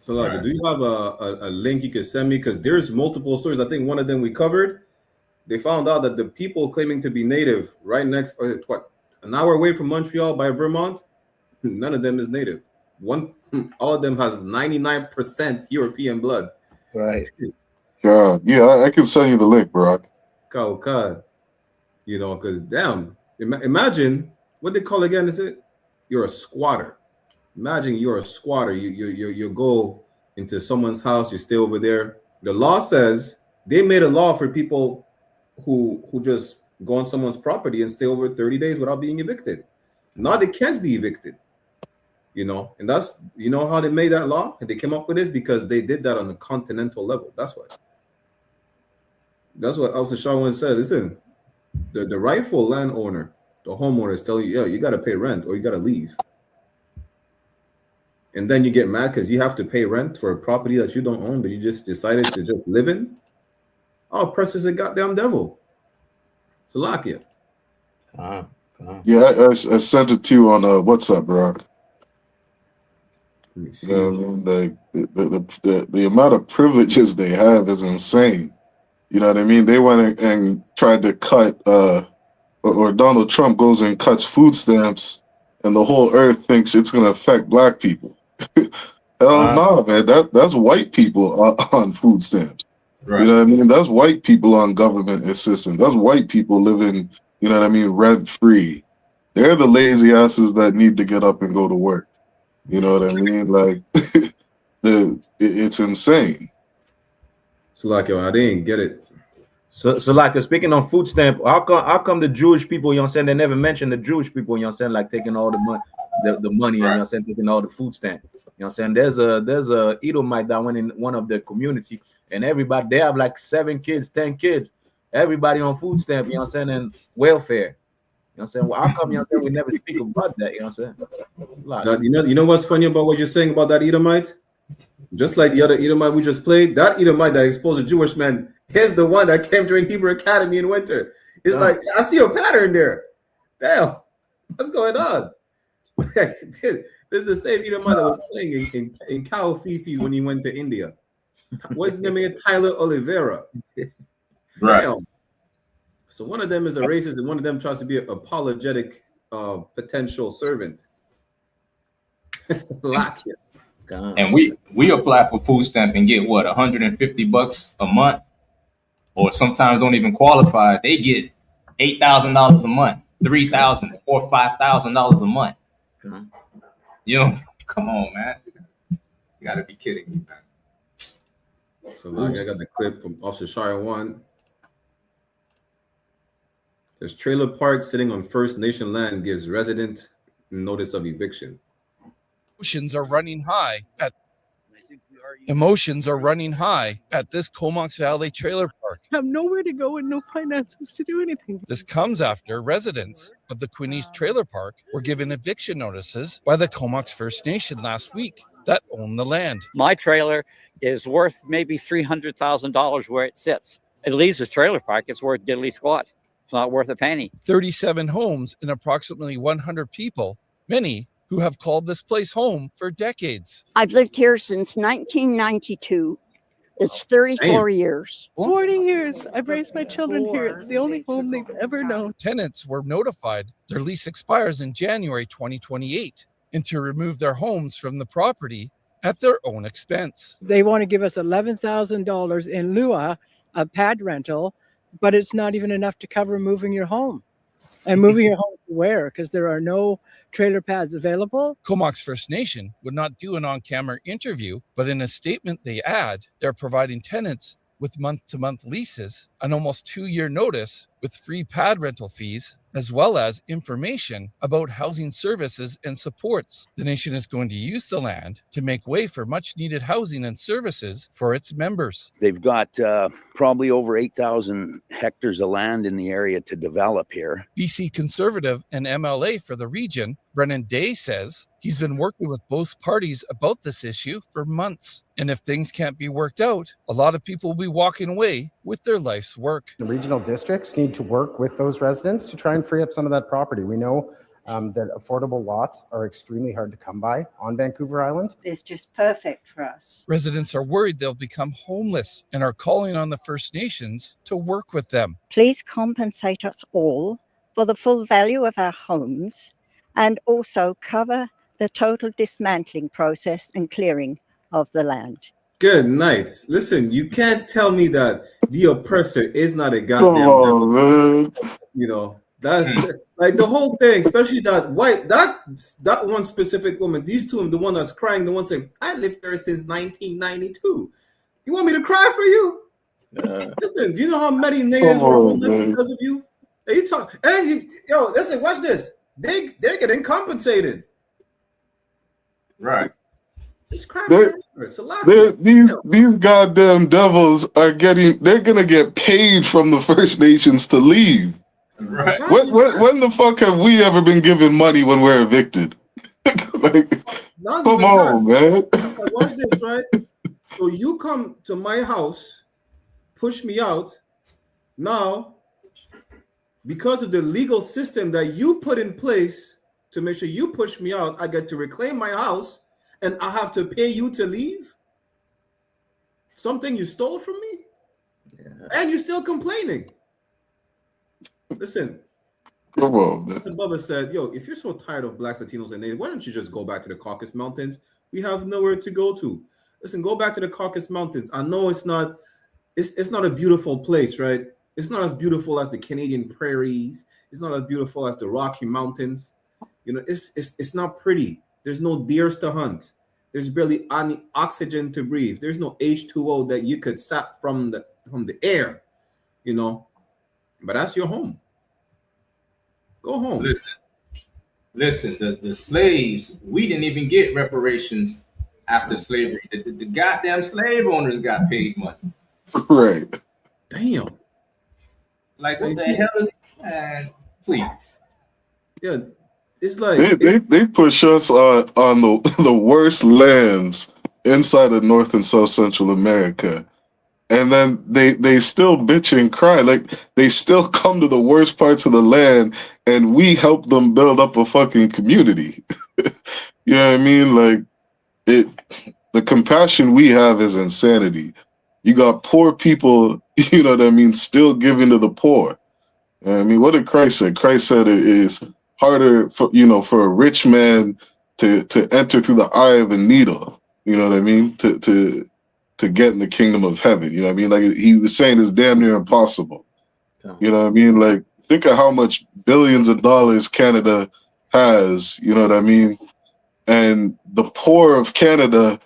Do you have a link you could send me? Because there's multiple stories. I think one of them we covered. They found out that the people claiming to be native right next, an hour away from Montreal by Vermont, none of them is native. All of them has 99% European blood. Right. God, yeah, I can send you the link, Barack. God. Because damn, imagine what they call again. Is it? You're a squatter. Imagine you're a squatter. You go into someone's house. You stay over there. The law says they made a law for people who just go on someone's property and stay over 30 days without being evicted. Now they can't be evicted. And that's how they made that law. And they came up with this because they did that on a continental level. That's why. That's what Elsa Shawan said. Listen, the rightful landowner, the homeowner is telling you, you got to pay rent or you got to leave. And then you get mad because you have to pay rent for a property that you don't own, but you just decided to just live in. Oh, press is a goddamn devil. Salakia. Yeah, I sent it to you on WhatsApp, Barack. Let me see. The amount of privileges they have is insane. You know what I mean? They went and tried to cut, or Donald Trump goes and cuts food stamps, and the whole earth thinks it's going to affect black people. Hell no, man. That's white people on food stamps. Right. You know what I mean? That's white people on government assistance. That's white people living, rent free. They're the lazy asses that need to get up and go to work. You know what I mean? Like, it's insane. So I didn't get it. So like speaking on food stamp, how come the Jewish people, they never mention the Jewish people, like taking all the money, the money, right. And taking all the food stamp. There's a Edomite that went in one of the community and everybody they have like 7 kids, 10 kids, everybody on food stamp, you know what I'm saying, and welfare. You know what I'm saying? Well, how come, you know what I'm saying, we never speak about that, you know what I'm saying? You know what's funny about what you're saying about that Edomite? Just like the other Edomite we just played, that Edomite that exposed a Jewish man is the one that came during Hebrew Academy in winter. It's like, I see a pattern there. Damn, what's going on? This is the same Edomite that was playing in cow feces when he went to India. What's his name again? Tyler Oliveira. Right. Damn. So one of them is a racist and one of them tries to be an apologetic potential servant. It's a lot here. And we apply for food stamp and get what, $150 a month, or sometimes don't even qualify. They get $8,000 a month, $3,000 or $5,000 a month. You know, come on, man. You gotta be kidding me, man. So look, I got the clip from Officer Shire 1. There's trailer park sitting on First Nation land gives resident notice of eviction. Emotions are running high at this Comox Valley trailer park. I have nowhere to go and no finances to do anything. This comes after residents of the Quinnies trailer park were given eviction notices by the Comox First Nation last week that own the land. My trailer is worth maybe $300,000 where it sits. It leaves this trailer park, it's worth diddly squat. It's not worth a penny. 37 homes and approximately 100 people, many who have called this place home for decades. I've lived here since 1992. It's 34 years. 40 years. I've raised my children here. It's the only home they've ever known. Tenants were notified their lease expires in January 2028 and to remove their homes from the property at their own expense. They want to give us $11,000 in lieu of pad rental, but it's not even enough to cover moving your home. And moving your home to where? Because there are no trailer pads available. Comox First Nation would not do an on-camera interview, but in a statement they add, they're providing tenants with month-to-month leases, an almost 2-year notice with free pad rental fees, as well as information about housing services and supports. The nation is going to use the land to make way for much-needed housing and services for its members. They've got probably over 8,000 hectares of land in the area to develop here. BC Conservative and MLA for the region, Brennan Day, says he's been working with both parties about this issue for months. And if things can't be worked out, a lot of people will be walking away with their life's work. The regional districts need to work with those residents to try and free up some of that property. We know that affordable lots are extremely hard to come by on Vancouver Island. It's just perfect for us. Residents are worried they'll become homeless and are calling on the First Nations to work with them. Please compensate us all for the full value of our homes and also cover the total dismantling process and clearing of the land. Good night. Listen, you can't tell me that the oppressor is not a goddamn man. You know, that's like the whole thing, especially that white, that one specific woman, these two, the one that's crying, the one saying, I lived there since 1992. You want me to cry for you? Listen, do you know how many niggas were homeless because of you? And you talk, and you, listen, watch this. They're getting compensated. Right. It's these goddamn devils are they're gonna get paid from the First Nations to leave. Right. When the fuck have we ever been given money when we're evicted? Come on, man. Watch this, right? So you come to my house, push me out. Now, because of the legal system that you put in place to make sure you push me out, I get to reclaim my house. And I have to pay you to leave? Something you stole from me? Yeah. And you're still complaining. Listen. Come on, man. Bubba said, yo, if you're so tired of blacks, Latinos, and Natives, why don't you just go back to the Caucasus Mountains? We have nowhere to go to. Listen, go back to the Caucasus Mountains. I know it's not a beautiful place, right? It's not as beautiful as the Canadian prairies. It's not as beautiful as the Rocky Mountains. You know, it's not pretty. There's no deers to hunt. There's barely any oxygen to breathe. There's no H2O that you could sap from the air, you know. But that's your home. Go home. Listen. The slaves, we didn't even get reparations after slavery. The goddamn slave owners got paid money. Right. Damn. Like, what the hell? Man, please. Yeah, it's like they push us on the worst lands inside of North and South Central America, and then they still bitch and cry. Like, they still come to the worst parts of the land, and we help them build up a fucking community. You know what I mean? Like, the compassion we have is insanity. You got poor people, you know what I mean, still giving to the poor. You know what I mean, what did Christ say? Christ said it is harder for a rich man to enter through the eye of a needle. You know what I mean? To get in the kingdom of heaven. You know what I mean? Like, he was saying it's damn near impossible. You know what I mean? Like, think of how much billions of dollars Canada has, you know what I mean? And the poor of Canada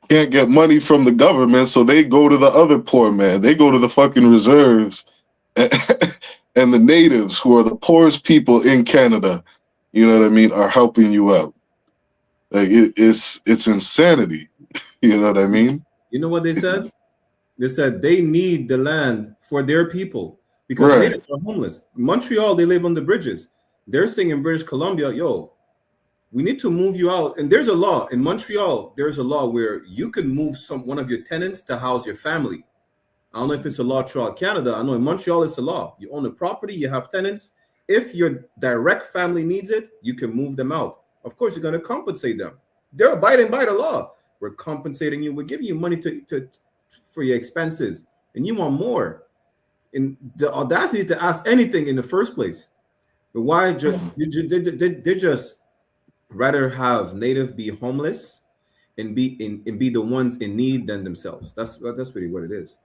can't get money from the government, so they go to the other poor man. They go to the fucking reserves. And the natives, who are the poorest people in Canada, you know what I mean, are helping you out. Like, it's insanity. You know what I mean? You know what they said? They said they need the land for their people because Right. natives are homeless. In Montreal, they live on the bridges. They're saying in British Columbia, yo, we need to move you out. And there's a law in Montreal. There's a law where you can move one of your tenants to house your family. I don't know if it's a law throughout Canada. I know in Montreal it's a law. You own a property, you have tenants. If your direct family needs it, you can move them out. Of course, you're going to compensate them. They're abiding by the law. We're compensating you. We're giving you money for your expenses, and you want more. And the audacity to ask anything in the first place. But why? They just rather have native be homeless and be the ones in need than themselves. That's really what it is.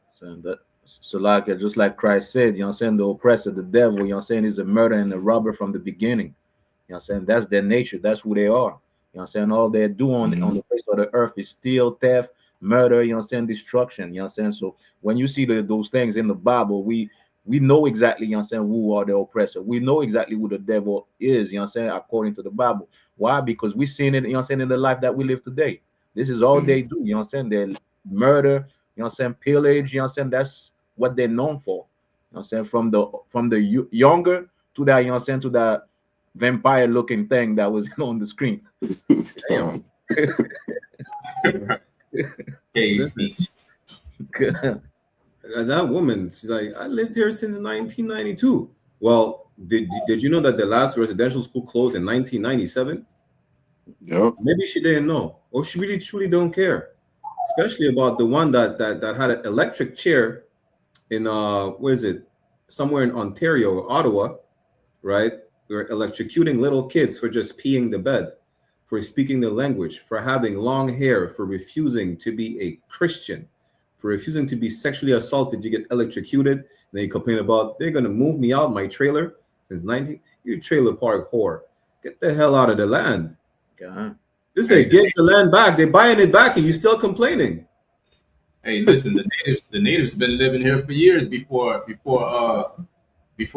So like, just like Christ said, you know what I'm saying, the oppressor, the devil, you know what I'm saying, is a murderer and a robber from the beginning. You know what I'm saying? That's their nature. That's who they are. You know what I'm saying? All they do on the face of the earth is steal, theft, murder, you know what I'm saying, destruction. You know what I'm saying? So when you see those things in the Bible, we know exactly, you know what I'm saying, who are the oppressor. We know exactly who the devil is, you know what I'm saying, according to the Bible. Why? Because we've seen it, you know what I'm saying, in the life that we live today. This is all they do, you know what I'm saying? They murder, you know what I'm saying, pillage, you know what I'm saying? That's what they're known for. You know what I'm saying? From the younger to that, you know what I'm saying, to that vampire looking thing that was on the screen. Damn. That woman, she's like, I lived here since 1992. Well, did you know that the last residential school closed in 1997? Yep. Maybe she didn't know, or she really truly don't care, especially about the one that had an electric chair in where is it? Somewhere in Ontario or Ottawa, right? We're electrocuting little kids for just peeing the bed, for speaking the language, for having long hair, for refusing to be a Christian, for refusing to be sexually assaulted. You get electrocuted, and then you complain about they're gonna move me out my trailer since 19. You trailer park whore, get the hell out of the land. God. This ain't get the land back. They're buying it back, and you still complaining. Hey, listen, the natives been living here for years before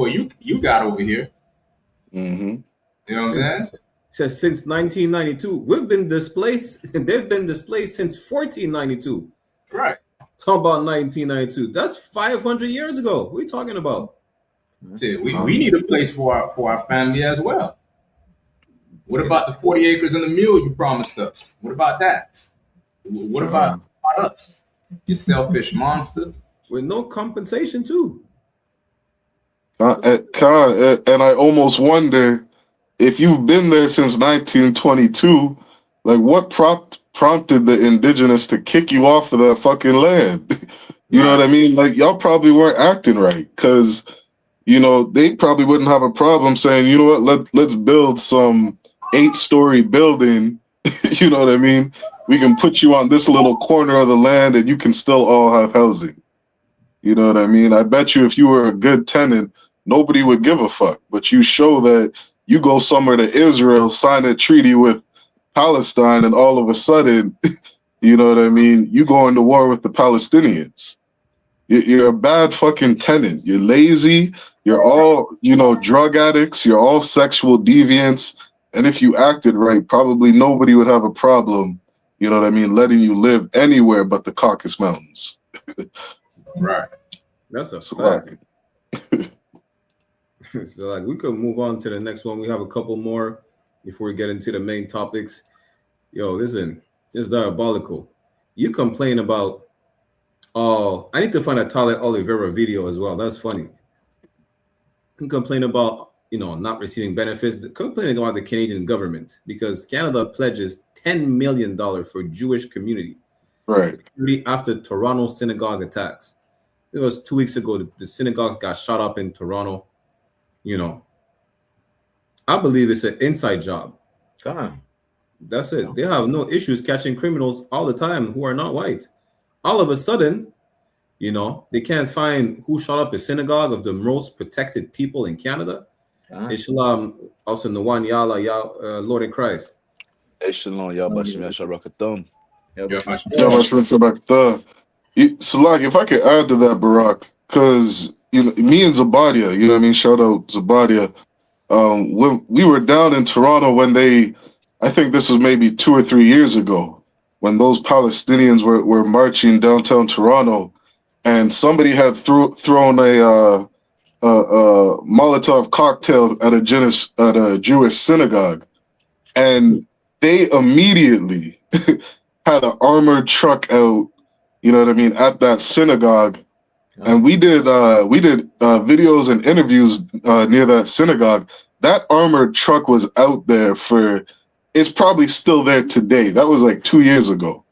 you got over here. Mm-hmm. You know what I'm saying? Says since 1992, we've been displaced. They've been displaced since 1492. Right. Talk about 1992. That's 500 years ago. What are you talking about? See, we need a place for our family as well. What about the 40 acres and the mule you promised us? What about that? What about us? You selfish monster. With no compensation too. And I almost wonder if you've been there since 1922, like, what prompted the indigenous to kick you off of that fucking land? You know what I mean? Like, y'all probably weren't acting right, because, you know, they probably wouldn't have a problem saying, you know what, let's build some 8-story building. You know what I mean? We can put you on this little corner of the land and you can still all have housing. You know what I mean? I bet you if you were a good tenant, nobody would give a fuck. But you show that you go somewhere to Israel, sign a treaty with Palestine, and all of a sudden, you know what I mean, you go into war with the Palestinians. You're a bad fucking tenant. You're lazy. You're all, you know, drug addicts. You're all sexual deviants. And if you acted right, probably nobody would have a problem, you know what I mean, letting you live anywhere but the Caucasus Mountains. Right. That's a Salaki. fact. So like we could move on to the next one. We have a couple more before we get into the main topics. Yo, listen, this is diabolical. You complain about I need to find a Tyler Oliveira video as well. That's funny. You complain about not receiving benefits, complaining about the Canadian government because Canada pledges $10 million for Jewish community Right. security after Toronto synagogue attacks. It was 2 weeks ago. The synagogues got shot up in Toronto. I believe it's an inside job. That's it. They have no issues catching criminals all the time who are not white. All of a sudden, they can't find who shot up a synagogue of the most protected people in Canada. Shalom, also Nawan Yala, Lord in Christ. Shalom, y'all, Bashim Sharakathum. Salak, if I could add to that, Barack, because me and Zabadia, you know what I mean? Shout out Zabadia. When we were down in Toronto I think this was maybe 2 or 3 years ago, when those Palestinians were marching downtown Toronto, and somebody had thrown a Molotov cocktail at a Jewish synagogue, and they immediately had an armored truck out, you know what I mean, at that synagogue. And we did videos and interviews near that synagogue. That armored truck was out there it's probably still there today. That was like 2 years ago.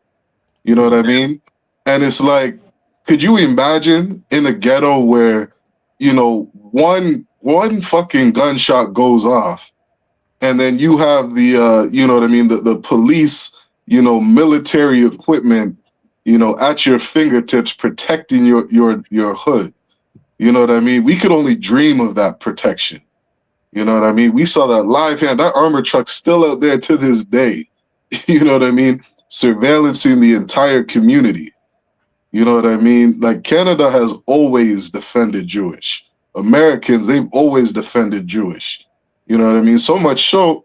You know what I mean? And it's like, could you imagine in a ghetto where, one fucking gunshot goes off, and then you have the you know what I mean, the police, military equipment, at your fingertips protecting your hood. You know what I mean? We could only dream of that protection. You know what I mean? We saw that live hand. That armored truck still out there to this day. You know what I mean? Surveillancing the entire community. You know what I mean? Like, Canada has always defended Jewish. Americans, they've always defended Jewish. You know what I mean? So much so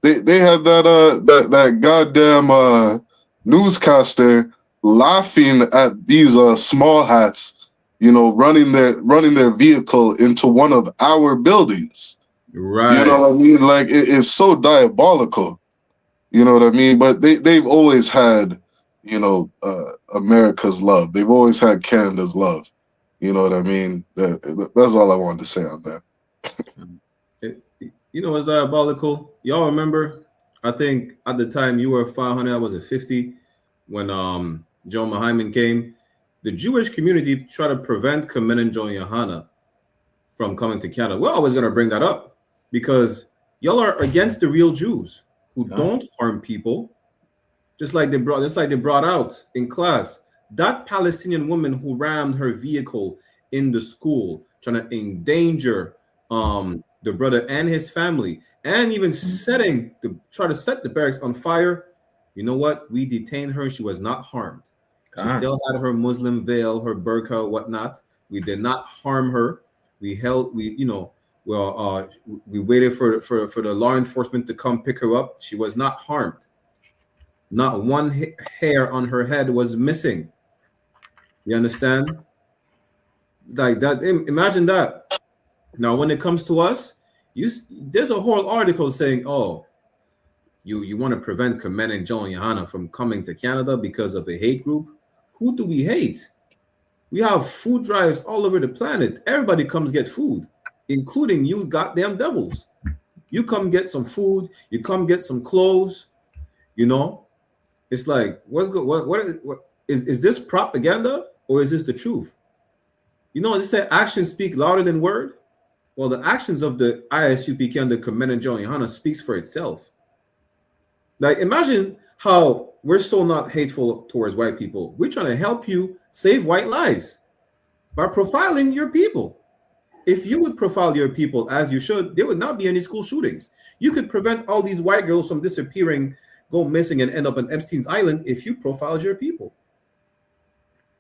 they had that goddamn newscaster laughing at these small hats, running their vehicle into one of our buildings. Right. You know what I mean? Like, it's so diabolical. You know what I mean? But they've always had, America's love. They've always had Canada's love. You know what I mean? That's all I wanted to say on that. It's diabolical. Y'all remember? I think at the time you were 500, I was at 50 when Joe Mahyman came. The Jewish community tried to prevent Kamen and Joe YAHANNA from coming to Canada. We're always going to bring that up because y'all are against the real Jews who don't harm people, just like they brought out in class. That Palestinian woman who rammed her vehicle in the school, trying to endanger the brother and his family, and even try to set the barracks on fire. You know what? We detained her. She was not harmed. She still had her Muslim veil, her burqa, whatnot. We did not harm her. We waited for the law enforcement to come pick her up. She was not harmed. Not one hair on her head was missing. You understand? Like that. Imagine that. Now, when it comes to us, there's a whole article saying, "Oh, you want to prevent Kamen and Joe YAHANNA from coming to Canada because of a hate group." Who do we hate? We have food drives all over the planet. Everybody comes get food, including you goddamn devils. You come get some food. You come get some clothes. It's like, what is this propaganda or is this the truth? They say actions speak louder than word. Well, the actions of the I.S.U.P.K under Kamen and Joe YAHANNA speaks for itself. Like, imagine how we're so not hateful towards white people. We're trying to help you save white lives by profiling your people. If you would profile your people as you should, there would not be any school shootings. You could prevent all these white girls from disappearing, go missing, and end up on Epstein's Island if you profiled your people.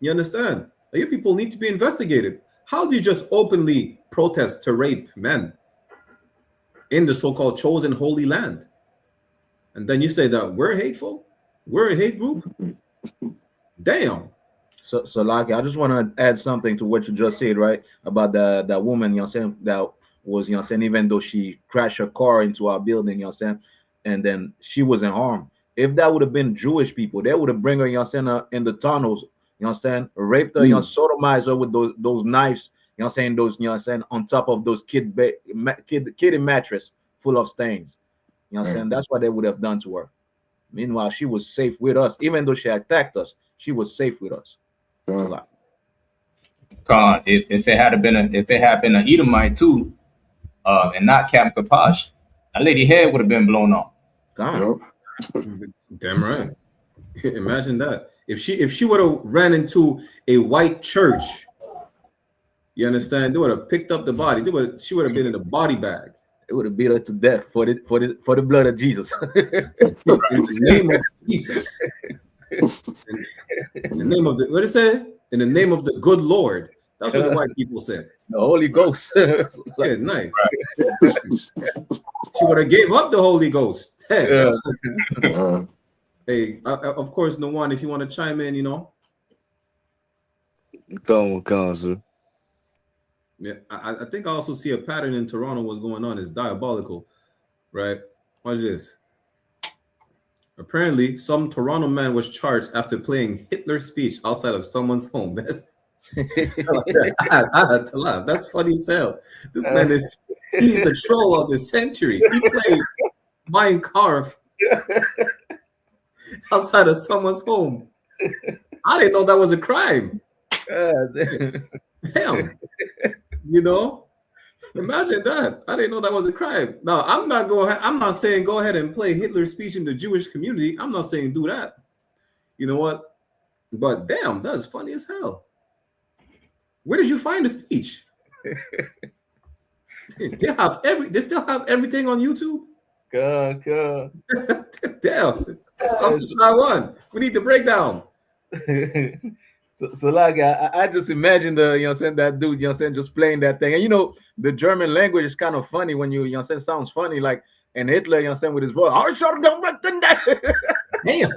You understand? Your people need to be investigated. How do you just openly protest to rape men in the so-called chosen holy land? And then you say that we're hateful? We're a hate group? Damn. So like I just want to add something to what you just said, right? About that woman, you know what I'm saying, that was, you know what I'm saying, even though she crashed her car into our building, you know what I'm saying, and then she wasn't harmed. If that would have been Jewish people, they would have bring her, you know what I'm saying, in the tunnels, you know what I'm saying, raped her, you know, sodomized her with those knives, you know what I'm saying, those, you know what I'm saying, on top of those kiddie mattress full of stains. You know what I'm saying? That's what they would have done to her. Meanwhile, she was safe with us. Even though she attacked us, she was safe with us. If it had been an Edomite too, and not Captain Kaposh, that lady head would have been blown off. Damn right. Imagine that. If she would have ran into a white church, you understand? They would have picked up the body. She would have been in a body bag. It would have beat her to death for the blood of Jesus. In the name of Jesus. In the name of what did it say? In the name of the good Lord. That's what the white people said. The Holy Ghost. Yeah, nice. She would have gave up the Holy Ghost. Hey, hey, of course, Nawan, if you want to chime in, you know. Come, sir. Yeah, I think I also see a pattern in Toronto. What's going on is diabolical, right? Watch this. Apparently, some Toronto man was charged after playing Hitler's speech outside of someone's home. That's I had to laugh. That's funny as hell. This man he's the troll of the century. He played Mein Kampf outside of someone's home. I didn't know that was a crime. Damn. You know, imagine that. I didn't know that was a crime. Now, I'm not saying go ahead and play Hitler's speech in the Jewish community. I'm not saying do that. You know what? But damn, that's funny as hell. Where did you find the speech? They still have everything on YouTube. God. Damn. Try one. We need the breakdown. So like I just imagine you know what I'm saying, that dude, you know what I'm saying, just playing that thing. And you know, the German language is kind of funny when you know what I'm saying, sounds funny, like, and Hitler, you know what I'm saying, with his voice. Damn.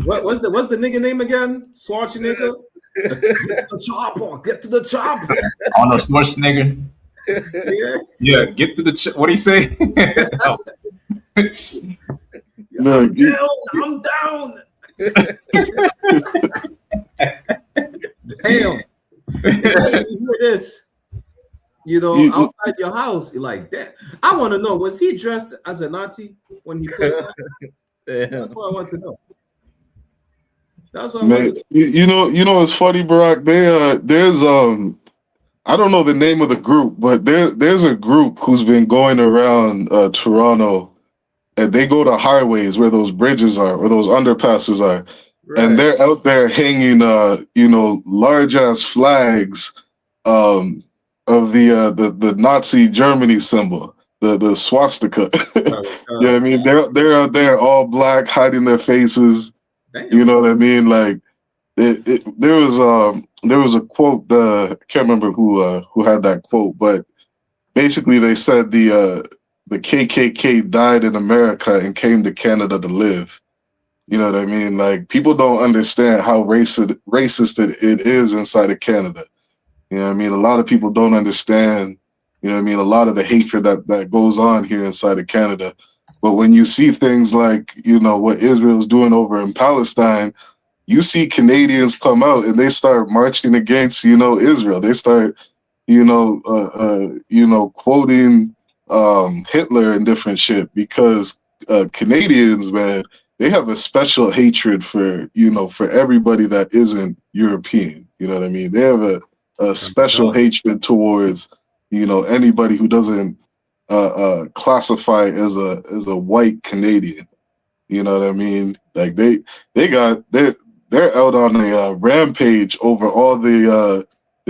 What's the nigga name again? Schwarzenegger? Get to the chopper. Get to the chopper. Arnold Schwarzenegger. Yeah, get to the what do you say? I'm down. Damn. You hear this? You know, outside your house, you're like, damn. I want to know, was he dressed as a Nazi when he played that? That's what I want to know. That's what I want to know. You know, it's funny, Barack. There's I don't know the name of the group, but there's a group who's been going around Toronto, and they go to highways where those bridges are, where those underpasses are. Right. And they're out there hanging, you know, large ass flags of the Nazi Germany symbol, the swastika. Yeah, I mean they're out there all black, hiding their faces. Damn. You know what I mean? Like there was a quote. I can't remember who had that quote, but basically they said the KKK died in America and came to Canada to live. You know what I mean? Like, people don't understand how racist it is inside of Canada. You know what I mean? A lot of people don't understand, you know what I mean, a lot of the hatred that goes on here inside of Canada. But when you see things like, you know, what Israel's doing over in Palestine, you see Canadians come out and they start marching against, you know, Israel. They start, you know, quoting Hitler and different shit, because Canadians, man, they have a special hatred for, you know, for everybody that isn't European. You know what I mean? They have a special hatred towards, you know, anybody who doesn't classify as a white Canadian. You know what I mean? Like they're out on a rampage over all the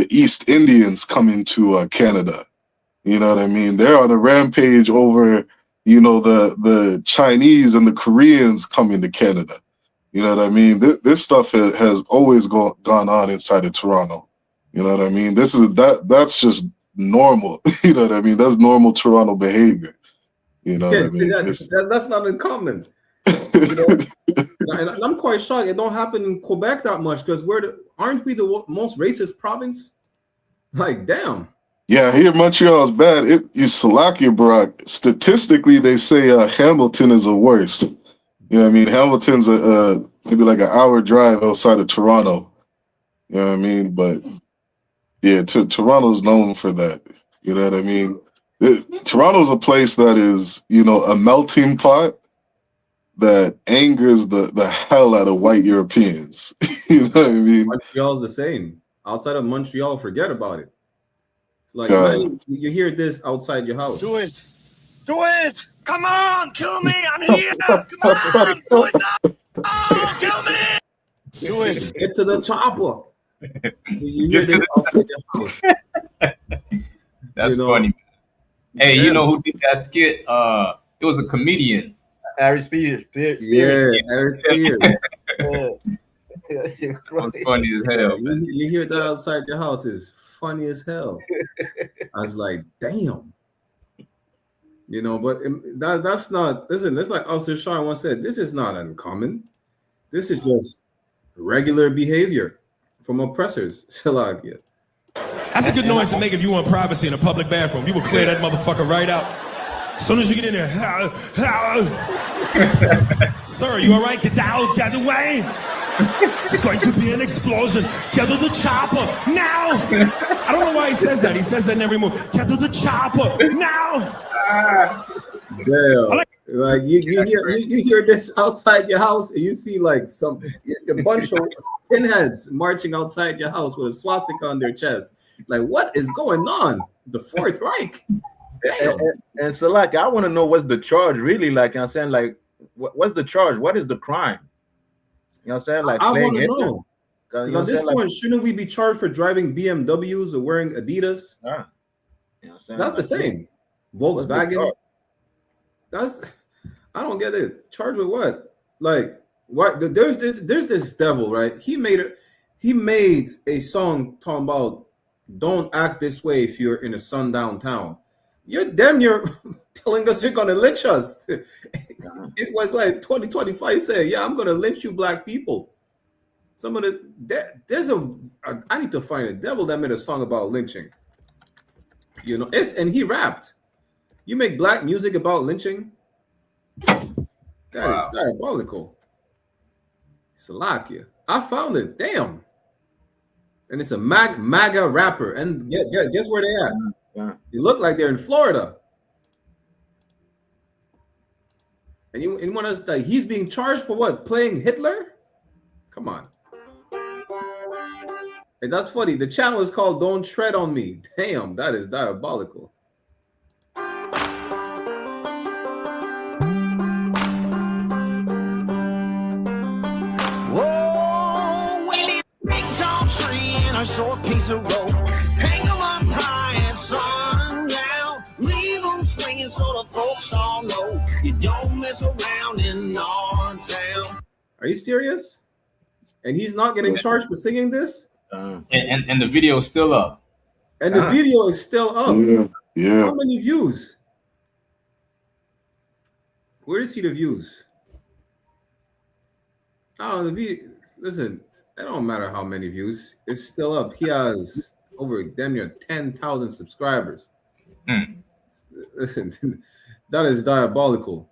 East Indians coming to Canada. You know what I mean? They're on a rampage over, you know, the Chinese and the Koreans coming to Canada. You know what I mean? This stuff has always gone on inside of Toronto. You know what I mean? That's just normal. You know what I mean? That's normal Toronto behavior. You know what I mean? That's not uncommon. And I'm quite shocked it don't happen in Quebec that much because aren't we the most racist province? Like, damn. Yeah, here Montreal is bad. You Slovakia, Barack. Statistically, they say Hamilton is the worst. You know what I mean? Hamilton's maybe like an hour drive outside of Toronto. You know what I mean? But yeah, Toronto's known for that. You know what I mean? Toronto's a place that is, a melting pot that angers the hell out of white Europeans. You know what I mean? Montreal's the same. Outside of Montreal, forget about it. It's like, man, you hear this outside your house. Do it. Do it. Come on, kill me. I'm here. Come on, do it now. Oh, kill me. Do it. Get to the chopper. You hear this outside your house. That's funny. Hey, you know who did that skit? It was a comedian. Aries Spears. Yeah, Aries Spears. That was funny as hell. You hear that outside your house is funny as hell. I was like, damn. But that's not, listen, that's like Officer Sean once said, this is not uncommon. This is just regular behavior from oppressors. Salakia. That's a good noise to make if you want privacy in a public bathroom. You would clear that motherfucker right out. As soon as you get in there, sir, you all right? Get out, get away. It's going to be an explosion. Get to the chopper now. I don't know why he says that. He says that in every move. Get to the chopper now. Damn. Like you hear this outside your house, and you see like a bunch of skinheads marching outside your house with a swastika on their chest. Like, what is going on? The Fourth Reich. And so, like, I want to know what's the charge really? Like, I'm saying, like, what's the charge? What is the crime? You know what I'm saying? Like, I want to know. Because at this point, shouldn't we be charged for driving BMWs or wearing Adidas? Yeah. You know what I'm saying? That's the same. Volkswagen. I don't get it. Charged with what? Like, what? There's this devil, right? He made a song talking about don't act this way if you're in a sundown town. You're telling us you're gonna lynch us. It was like 2025 saying, yeah, I'm gonna lynch you black people. I need to find a devil that made a song about lynching. And he rapped. You make black music about lynching? That is diabolical. Salakia. I found it. Damn. And it's a MAGA rapper. And guess where they at? Yeah. They look like they're in Florida. And you want us like he's being charged for what? Playing Hitler? Come on. And that's funny. The channel is called Don't Tread on Me. Damn, that is diabolical. Whoa, we need a big tall tree and a short piece of rope. Hang them up high at sundown. Leave them swinging so the folks all know you don't mess around in our town. Are you serious? And he's not getting charged for singing this? And the video is still up. And the video is still up. Yeah. How many views? Where is he the views? Oh, the view. Listen, it don't matter how many views. It's still up. He has over damn near 10,000 subscribers. Listen, that is diabolical.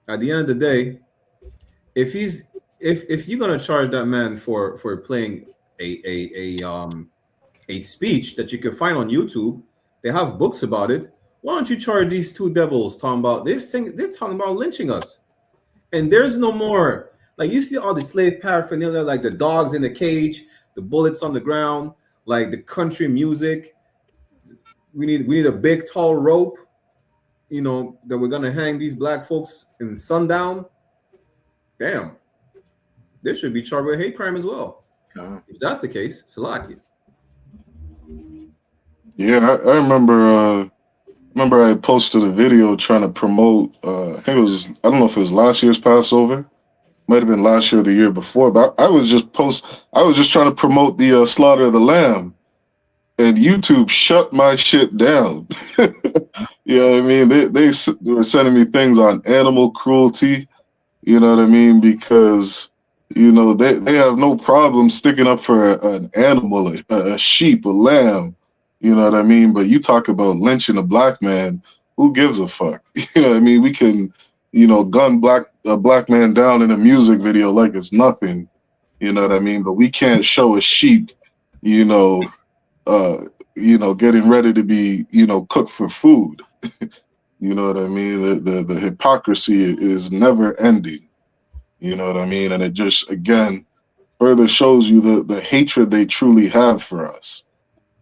At the end of the day, if you're gonna charge that man for playing a speech that you can find on YouTube, they have books about it. Why don't you charge these two devils talking about this thing? They're talking about lynching us, and there's no more. Like you see all the slave paraphernalia, like the dogs in the cage, the bullets on the ground, like the country music. We need a big tall rope, that we're gonna hang these black folks in sundown. Damn, they should be charged with hate crime as well. If that's the case, Salakia. Yeah, I remember. I posted a video trying to promote. I think it was. I don't know if it was last year's Passover. Might have been last year or the year before. But I was just trying to promote the slaughter of the lamb, and YouTube shut my shit down. You know what I mean? They were sending me things on animal cruelty. You know what I mean? Because, you know, they have no problem sticking up for an animal, a sheep, a lamb. You know what I mean? But you talk about lynching a black man, who gives a fuck? You know what I mean? We can, you know, gun a black man down in a music video like it's nothing. You know what I mean? But we can't show a sheep, you know, getting ready to be, you know, cooked for food. You know what I mean? The hypocrisy is never ending. You know what I mean? And it just, again, further shows you the hatred they truly have for us.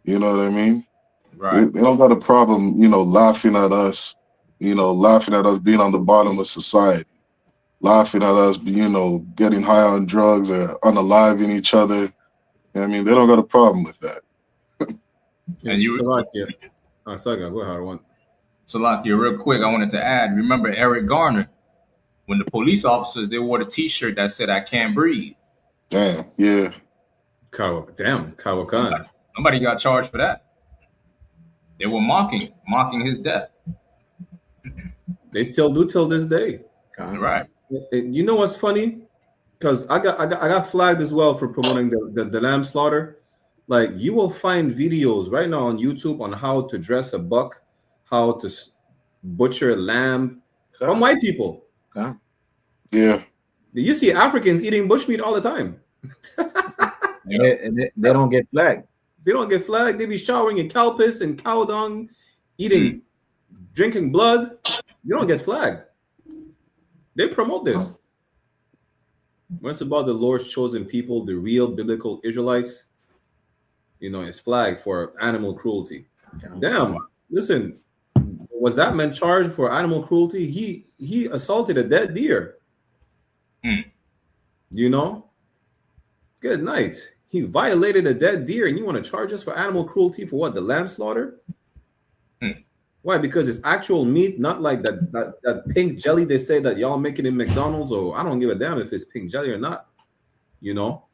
You know what I mean? Right. They don't got a problem, you know, laughing at us being on the bottom of society, laughing at us, you know, getting high on drugs or unaliving each other. I mean, they don't got a problem with that. And you, Salakia. Sorry, go ahead. Salakia, real quick, I wanted to add, remember Eric Garner, when the police officers, they wore the t-shirt that said, "I can't breathe." Damn, yeah. Kawakan. Nobody got charged for that. They were mocking his death. They still do till this day. Right. You know what's funny? Because I got flagged as well for promoting the lamb slaughter. Like, you will find videos right now on YouTube on how to dress a buck, how to butcher a lamb from white people. Yeah. You see Africans eating bushmeat all the time. They don't get flagged. They don't get flagged. They be showering in cow piss and cow dung, drinking blood. You don't get flagged. They promote this. When it's about the Lord's chosen people, the real biblical Israelites, you know, it's flagged for animal cruelty. Damn, listen, was that man charged for animal cruelty? He assaulted a dead deer. You know? Good night. He violated a dead deer, and you want to charge us for animal cruelty for what? The lamb slaughter? Why? Because it's actual meat, not like that pink jelly they say that y'all make it in McDonald's, or I don't give a damn if it's pink jelly or not. You know?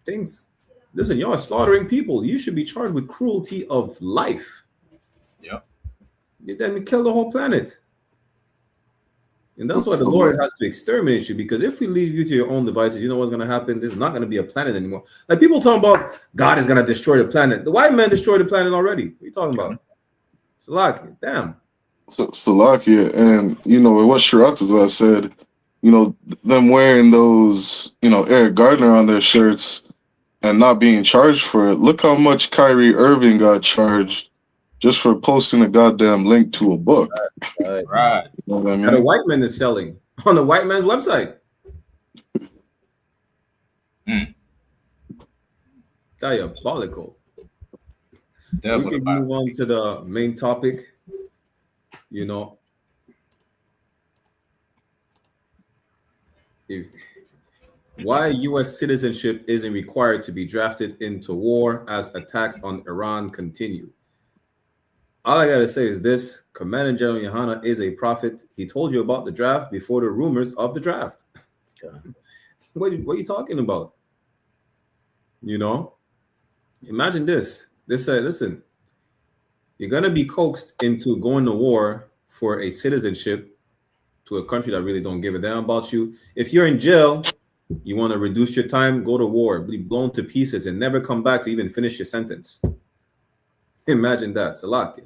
Things. Listen, y'all are slaughtering people. You should be charged with cruelty of life. Yep. Then we kill the whole planet. And that's why the Lord has to exterminate you, because if we leave you to your own devices, you know what's going to happen? There's not going to be a planet anymore. Like, people talking about God is going to destroy the planet. The white man destroyed the planet already. What are you talking about? Salakia, damn. Salakia, and, you know, what Shirataza said, you know, them wearing those, you know, Eric Gardner on their shirts and not being charged for it. Look how much Kyrie Irving got charged just for posting a goddamn link to a book. Right. You know what I mean? And the white man is selling on the white man's website. Diabolical. Definitely. We can move on to the main topic. You know, why U.S. citizenship isn't required to be drafted into war as attacks on Iran continue. All I gotta say is this: Commander General YAHANNA is a prophet. He told you about the draft before the rumors of the draft. What are you talking about? You know, imagine this. They said, listen, you're gonna be coaxed into going to war for a citizenship to a country that really don't give a damn about you. If you're in jail, you want to reduce your time, go to war, be blown to pieces, and never come back to even finish your sentence. Imagine that. Salakia.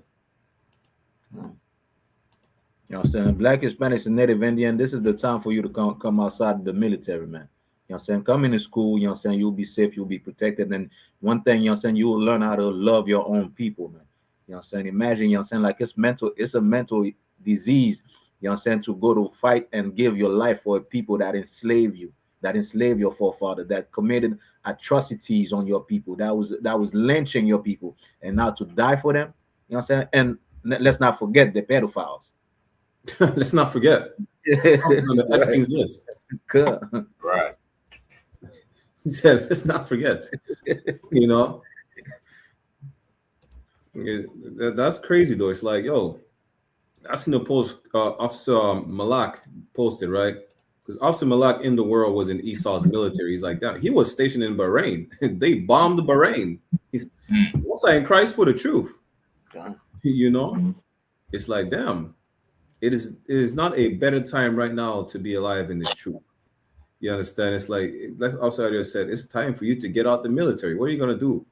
You know what I'm saying? Black, Hispanics, and Native Indian, this is the time for you to come outside the military, man. You know what I'm saying? Come into school, you know what I'm saying? You'll be safe, you'll be protected. And one thing, you know what I'm saying, you will learn how to love your own people, man. You know what I'm saying? Imagine, you know what I'm saying, like it's a mental disease, you know what I'm saying, to go to fight and give your life for people that enslave you, that enslaved your forefather, that committed atrocities on your people, that was lynching your people, and now to die for them, you know what I'm saying? And let's not forget the pedophiles. Let's not forget. On the Epstein's list. Good. Right. He said, let's not forget. You know? That's crazy, though. It's like, yo, I seen a post Officer Malak posted, right? Because Officer Malak in the world was in Esau's military. He's like, that. He was stationed in Bahrain. They bombed Bahrain. He's also in Christ for the truth. You know? It's like, damn. It is not a better time right now to be alive in this truth. You understand? It's like, that's also I just said, it's time for you to get out the military. What are you gonna do?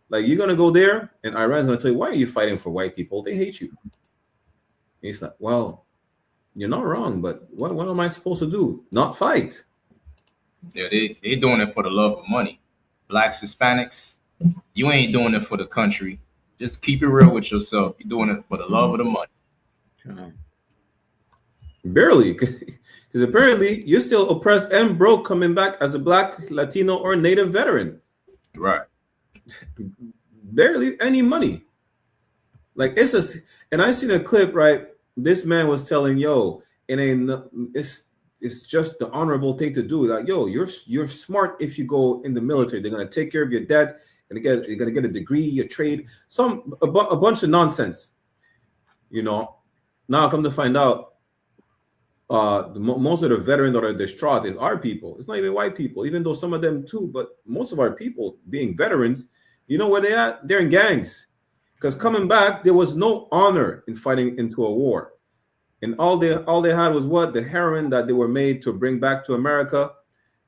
Like, you're gonna go there, and Iran's gonna tell you, why are you fighting for white people? They hate you. And he's like, well, you're not wrong, but what am I supposed to do? Not fight? Yeah, they doing it for the love of money. Blacks, Hispanics, you ain't doing it for the country. Just keep it real with yourself. You're doing it for the love of the money. Barely, because apparently you're still oppressed and broke coming back as a Black, Latino, or Native veteran. Right. Barely any money. Like, and I seen a clip, right? This man was telling, yo, it's just the honorable thing to do. Like, yo, you're smart if you go in the military. They're gonna take care of your debt, and you're gonna get a degree, a trade, a bunch of nonsense. You know, now come to find out, most of the veterans that are distraught is our people. It's not even white people, even though some of them too, but most of our people being veterans, you know where they at? They're in gangs. Because coming back, there was no honor in fighting into a war. And all they had was what? The heroin that they were made to bring back to America,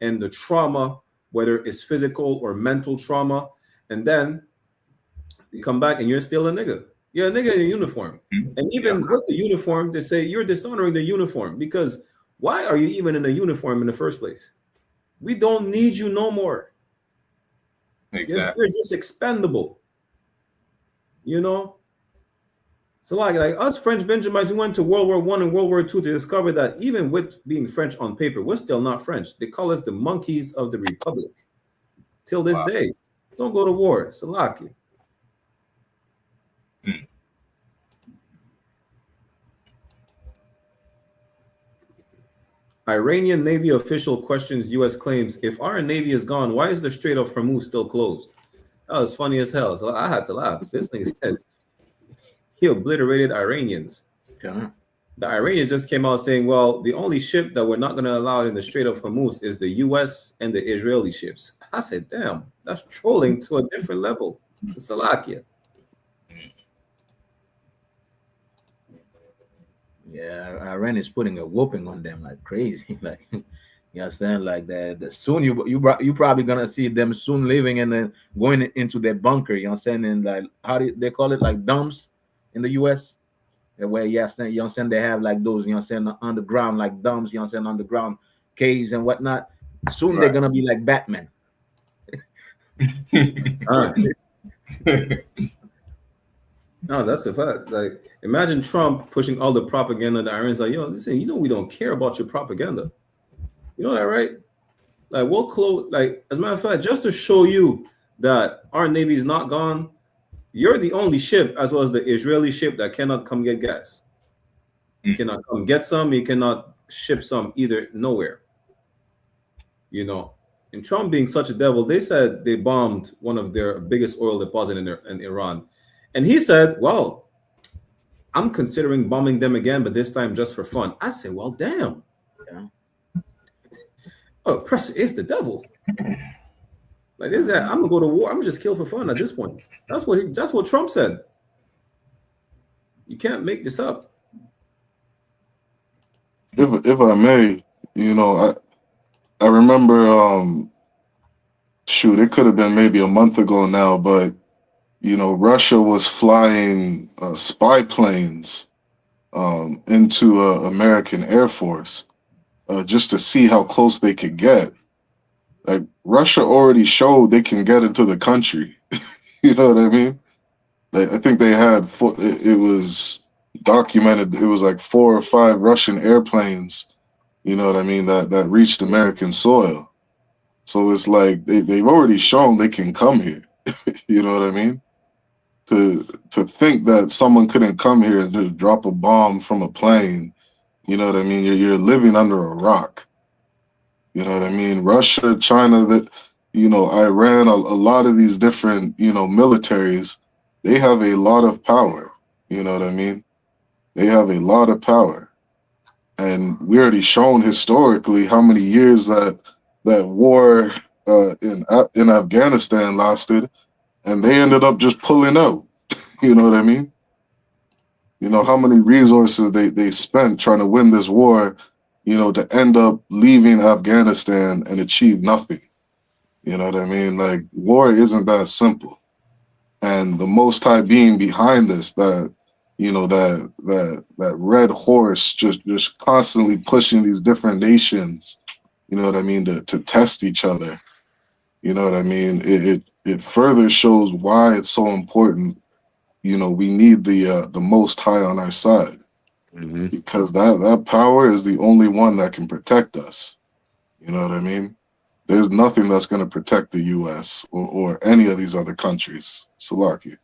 and the trauma, whether it's physical or mental trauma. And then you come back and you're still a nigga. You're a nigga in a uniform. And even with the uniform, they say you're dishonoring the uniform, because why are you even in a uniform in the first place? We don't need you no more. Exactly. You're just expendable. You know? So like us French Benjamins, we went to World War I and World War II to discover that even with being French on paper, we're still not French. They call us the monkeys of the Republic. Till this day. Don't go to war. Salaki. Iranian Navy official questions U.S. claims, if our Navy is gone, why is the Strait of Hormuz still closed? That was funny as hell. So I had to laugh. This thing said he obliterated Iranians. The Iranians just came out saying, well, the only ship that we're not going to allow in the Strait of Hormuz is the U.S. and the Israeli ships. I said, damn, that's trolling to a different level. Salakia. Yeah, Iran is putting a whooping on them like crazy. Like, you understand? Like the soon you probably gonna see them soon leaving and then going into their bunker. You understand? And like, how do they call it? Like dumps in the U.S. Where you understand? They have like those, you understand, underground like dumps. You understand? Underground caves and whatnot. Soon they're gonna be like Batman. No, that's a fact. Like, imagine Trump pushing all the propaganda. The Iranians like, yo, listen, you know we don't care about your propaganda. You know that, right? Like, we'll close. Like, as a matter of fact, just to show you that our Navy is not gone, you're the only ship, as well as the Israeli ship, that cannot come get gas. You cannot come get some. You cannot ship some either. Nowhere. You know. And Trump being such a devil, they said they bombed one of their biggest oil deposits in Iran. And he said, well, I'm considering bombing them again, but this time just for fun. I said, well, damn. Yeah. Oh, oppressor is the devil. Like, is that I'm gonna go to war? I'm gonna just kill for fun at this point. That's what Trump said. You can't make this up. If I may, you know, I remember shoot, it could have been maybe a month ago now, but you know, Russia was flying spy planes into American Air Force just to see how close they could get. Like, Russia already showed they can get into the country. You know what I mean? I think they had, it was documented, it was like 4 or 5 Russian airplanes, you know what I mean, that reached American soil. So it's like they've already shown they can come here. You know what I mean? To think that someone couldn't come here and just drop a bomb from a plane, you know what I mean? You're living under a rock. You know what I mean? Russia, China, that, you know, Iran, a lot of these different, you know, militaries, they have a lot of power. You know what I mean? They have a lot of power. And we already shown historically how many years that war in Afghanistan lasted, and they ended up just pulling out. You know what I mean? You know, how many resources they spent trying to win this war, you know, to end up leaving Afghanistan and achieve nothing. You know what I mean? Like, war isn't that simple. And the Most High being behind this, that, you know, that red horse just constantly pushing these different nations, you know what I mean, to test each other. You know what I mean? It further shows why it's so important. You know, we need the Most High on our side, because that power is the only one that can protect us. You know what I mean? There's nothing that's going to protect the U.S. or any of these other countries. Salaki.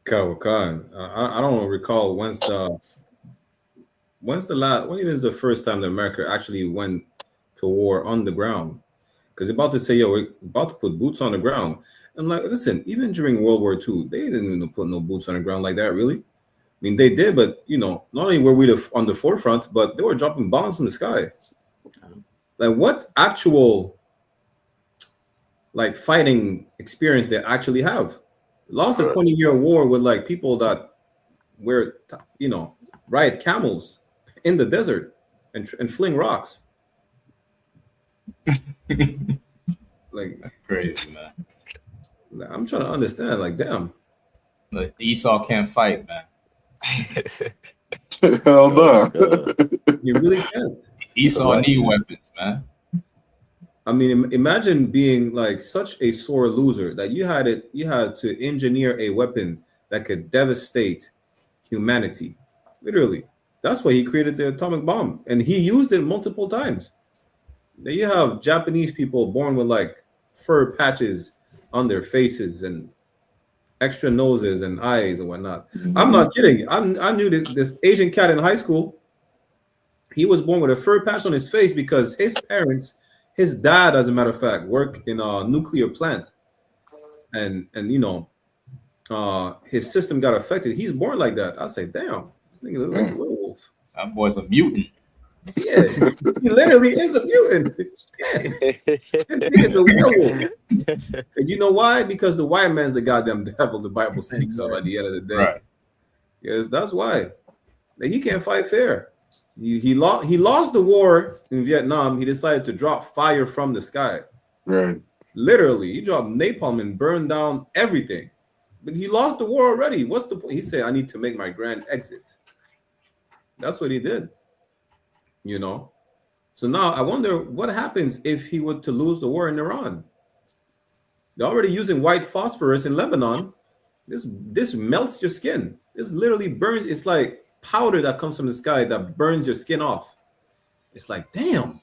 Khan, I don't recall when is the first time that America actually went to war on the ground? Because they're about to say, yo, we're about to put boots on the ground. I'm like, listen, even during World War II, they didn't even put no boots on the ground like that, really. I mean, they did, but, you know, not only were we on the forefront, but they were dropping bombs from the sky. Like, what actual, like, fighting experience they actually have? Lost a 20-year war with, like, people that were, you know, ride camels in the desert and fling rocks. Like, crazy, man. I'm trying to understand, like, damn. Look, Esau can't fight, man. Hell no. You really can't. Esau need weapons, man. I mean, imagine being like such a sore loser that you had to engineer a weapon that could devastate humanity. Literally. That's why he created the atomic bomb. And he used it multiple times. Then you have Japanese people born with like fur patches on their faces and extra noses and eyes and whatnot. I'm not kidding. I knew this Asian cat in high school. He was born with a fur patch on his face because his parents, his dad, as a matter of fact, worked in a nuclear plant, and you know, his system got affected. He's born like that. I say, damn, this nigga looks like a werewolf. That boy's a mutant. Yeah, he literally is a mutant. He's a werewolf. And you know why? Because the white man's the goddamn devil the Bible speaks of at the end of the day. Right. Yes, that's why. Like, he can't fight fair. He lost the war in Vietnam. He decided to drop fire from the sky. Right. Literally, he dropped napalm and burned down everything. But he lost the war already. What's the point? He said, I need to make my grand exit. That's what he did. You know? So now I wonder what happens if he were to lose the war in Iran. They're already using white phosphorus in Lebanon. This melts your skin. This literally burns. It's like powder that comes from the sky that burns your skin off. It's like, damn.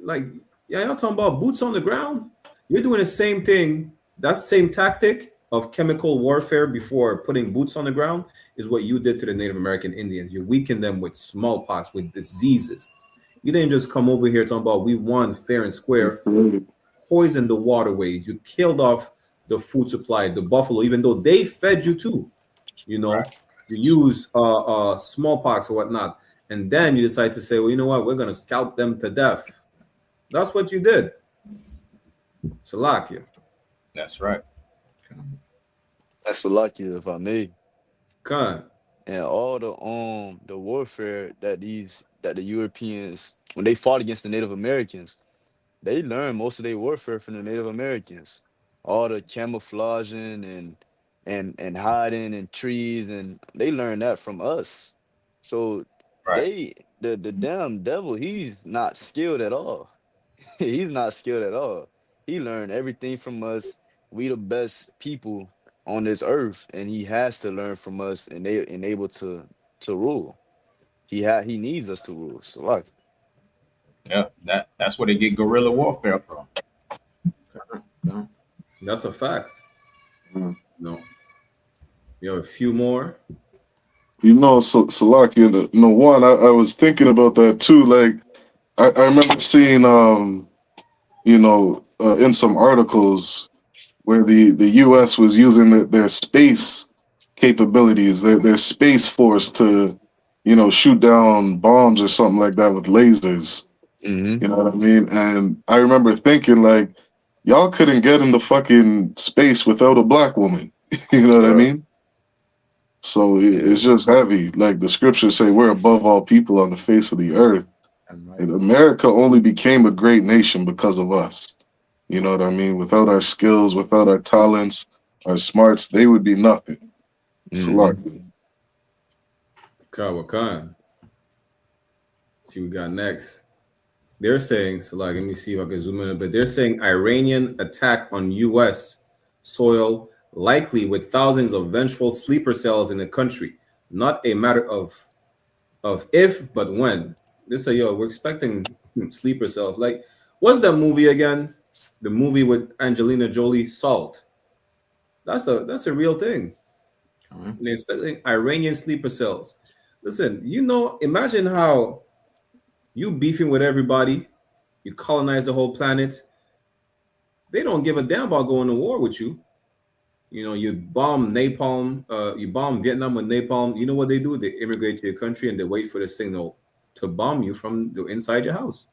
Like, yeah, y'all talking about boots on the ground? You're doing the same thing. That same tactic of chemical warfare before putting boots on the ground is what you did to the Native American Indians. You weakened them with smallpox, with diseases. You didn't just come over here talking about we won fair and square. Poisoned the waterways. You killed off the food supply, the buffalo, even though they fed you too. You know, you use smallpox or whatnot. And then you decide to say, well, you know what? We're going to scalp them to death. That's what you did. Salakia. That's right. That's Salakia, if I may. God. And all the warfare that the Europeans, when they fought against the Native Americans, they learned most of their warfare from the Native Americans. All the camouflaging and hiding in trees, and they learned that from us. So the damn devil, he's not skilled at all. He's not skilled at all. He learned everything from us. We the best people on this earth, and he has to learn from us and able to rule. He needs us to rule. So like, yeah, that's where they get guerrilla warfare from. That's a fact. No. You have a few more. You know, Salaki, one, I was thinking about that too. Like, I remember seeing, in some articles where the U.S. was using their space capabilities, their space force to, shoot down bombs or something like that with lasers. Mm-hmm. You know what I mean? And I remember thinking, like, y'all couldn't get into fucking space without a black woman. You know what I mean? So it's just heavy. Like the scriptures say, we're above all people on the face of the earth. And America only became a great nation because of us. You know what I mean? Without our skills, without our talents, our smarts, they would be nothing. It's a lot. Kawakan. See what we got next. They're saying, so like, let me see if I can zoom in a bit. They're saying Iranian attack on U.S. soil likely with thousands of vengeful sleeper cells in the country. Not a matter of if, but when. They say, yo, we're expecting sleeper cells. Like, what's that movie again? The movie with Angelina Jolie, Salt. That's a real thing. And they're expecting Iranian sleeper cells. Listen, imagine how you beefing with everybody, you colonize the whole planet. They don't give a damn about going to war with you. You bomb napalm, you bomb Vietnam with napalm. You know what they do? They immigrate to your country and they wait for the signal to bomb you from the inside your house.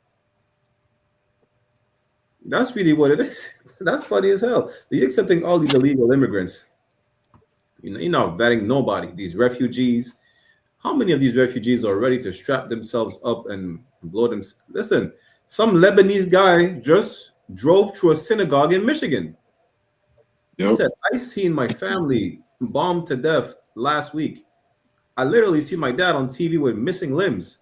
That's really what it is. That's funny as hell. You're accepting all these illegal immigrants. You're not vetting nobody. These refugees. How many of these refugees are ready to strap themselves up and blow them? Listen, some Lebanese guy just drove through a synagogue in Michigan. He said, I seen my family bombed to death last week. I literally see my dad on TV with missing limbs.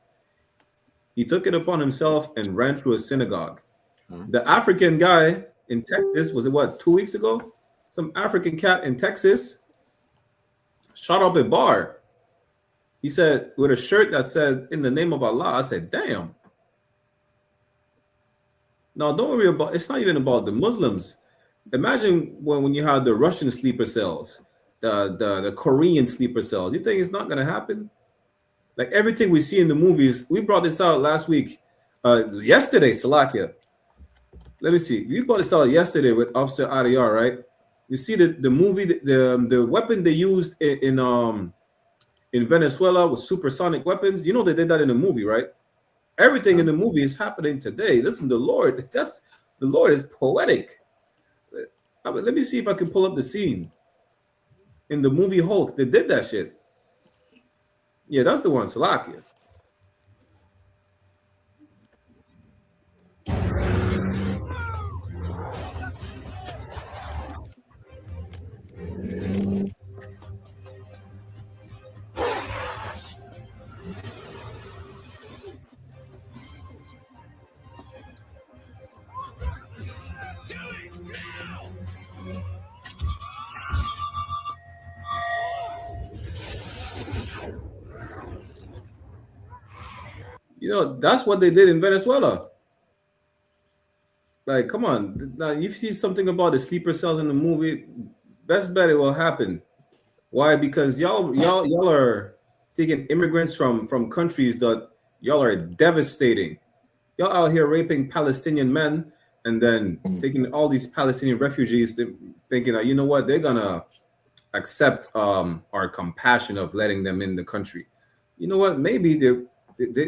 He took it upon himself and ran through a synagogue. The African guy in Texas, was it 2 weeks ago? Some African cat in Texas shot up a bar. He said, with a shirt that said, in the name of Allah. I said, damn. Now, don't worry about, it's not even about the Muslims. Imagine when you have the Russian sleeper cells, the Korean sleeper cells. You think it's not going to happen? Like everything we see in the movies, we brought this out last week. Yesterday, Salakia. Let me see. We brought this out yesterday with Officer Adiyar, right? You see the movie, the weapon they used in Venezuela with supersonic weapons. You know they did that in the movie, right? Everything in the movie is happening today. Listen, the Lord is poetic. Let me see if I can pull up the scene in the movie Hulk. They did that shit. Yeah, that's the one, Salakia. That's what they did in Venezuela. Like, come on. Now, you see something about the sleeper cells in the movie, best bet it will happen. Why? Because y'all are taking immigrants from countries that y'all are devastating. Y'all out here raping Palestinian men and then taking all these Palestinian refugees, thinking that, you know what, they're gonna accept our compassion of letting them in the country. You know what? Maybe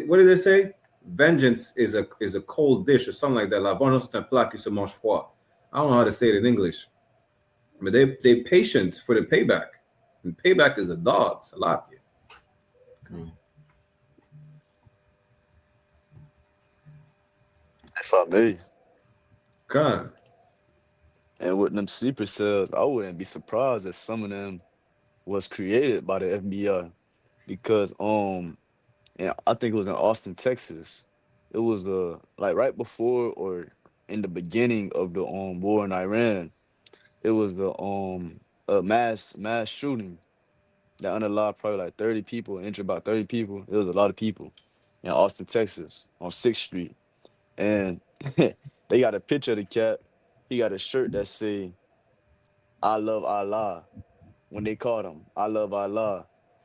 what did they say? Vengeance is a cold dish or something like that. La vengeance est un plat qui se mange froid. I don't know how to say it in English, but they patient for the payback, and payback is a dog. Salakia. If I may. God. And with them sleeper cells, I wouldn't be surprised if some of them was created by the FBI, because and I think it was in Austin, Texas. It was like right before or in the beginning of the war in Iran. It was a mass shooting that unalived probably like 30 people, injured about 30 people. It was a lot of people in Austin, Texas, on 6th Street. And they got a picture of the cat. He got a shirt that say, I love Allah. When they called him, I love Allah.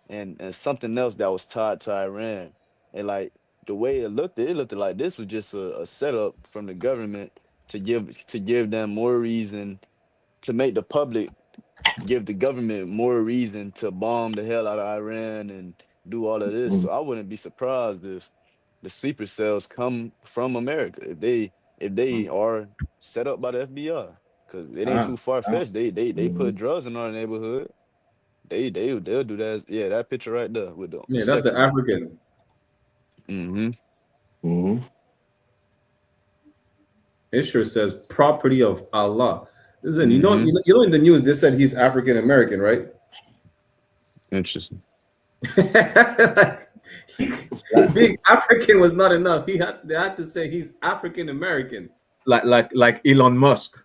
And something else that was tied to Iran. And like the way it looked like this was just a setup from the government to give them more reason, to make the public give the government more reason to bomb the hell out of Iran and do all of this. So I wouldn't be surprised if the sleeper cells come from America, if they are set up by the FBI, because it ain't too far fetched. They put drugs in our neighborhood. they'll do that. Yeah, that picture right there with the Yeah, that's the section mark. African. Mm-hmm. Mm-hmm. It sure says property of Allah. Listen, Mm-hmm. you know in the news they said he's African American, right? Interesting. Being African was not enough. They had to say he's African American. Like Elon Musk.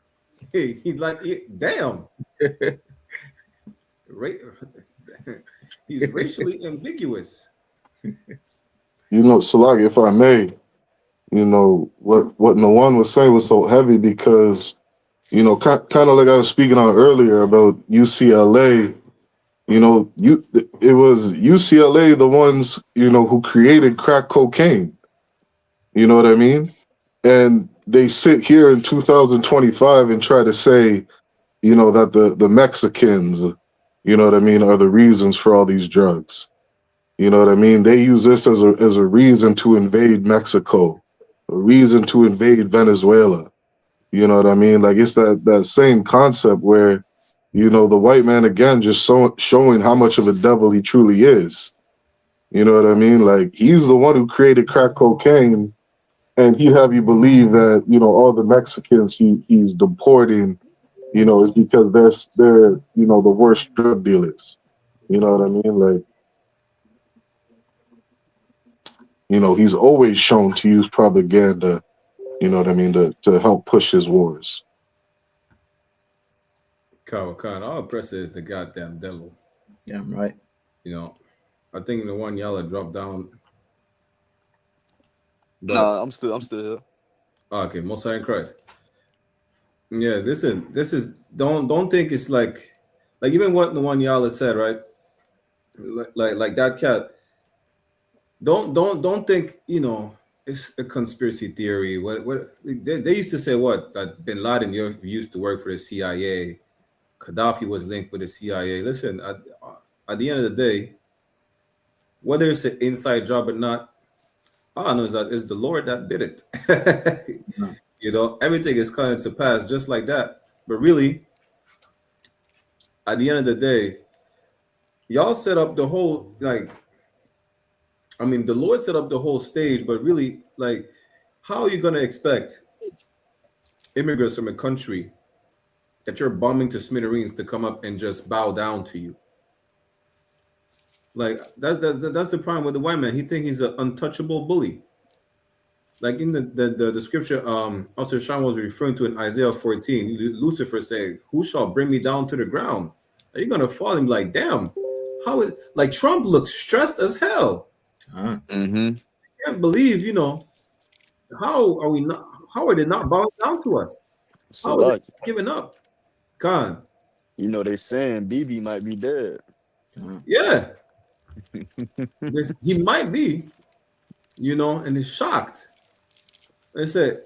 He's like, damn. He's racially ambiguous. You know, Salagi, if I may, you know, what Nawan was saying was so heavy because, you know, kind of like I was speaking on earlier about UCLA. You know, it was UCLA the ones, you know, who created crack cocaine. You know what I mean? And they sit here in 2025 and try to say, you know, that the Mexicans, you know what I mean, are the reasons for all these drugs. You know what I mean? They use this as a reason to invade Mexico, a reason to invade Venezuela. You know what I mean? Like it's that same concept where, you know, the white man again just showing how much of a devil he truly is. You know what I mean? Like he's the one who created crack cocaine, and he'd have you believe that, you know, all the Mexicans he's deporting, you know, is because they're you know the worst drug dealers. You know what I mean? Like, you know, he's always shown to use propaganda, you know what I mean, to help push his wars. Khan, our oppressor is the goddamn devil. Yeah, right. You know, I think the one y'all dropped down. But, Nah, I'm still here. Okay, Most High in Christ. Yeah, this is don't think it's like even what the one y'all said, right? Like that cat. Don't think, you know, it's a conspiracy theory. What they used to say that Bin Laden used to work for the CIA. Gaddafi was linked with the CIA. Listen, at the end of the day, whether it's an inside job or not, all I know is that it's the Lord that did it. You know, everything is coming to pass just like that. But really, at the end of the day, y'all set up the whole, the Lord set up the whole stage, but really, like, how are you going to expect immigrants from a country that you're bombing to smithereens to come up and just bow down to you? Like, that's the problem with the white man. He thinks he's an untouchable bully. Like in the scripture, also Sean was referring to in Isaiah 14, Lucifer said, "Who shall bring me down to the ground?" Are you gonna fall and be like, damn, like Trump looks stressed as hell. Mm-hmm. I can't believe, you know, how are they not bowing down to us? So How are they like, giving up? Khan. You know, they saying BB might be dead. Yeah. He might be, you know, and he's shocked. They said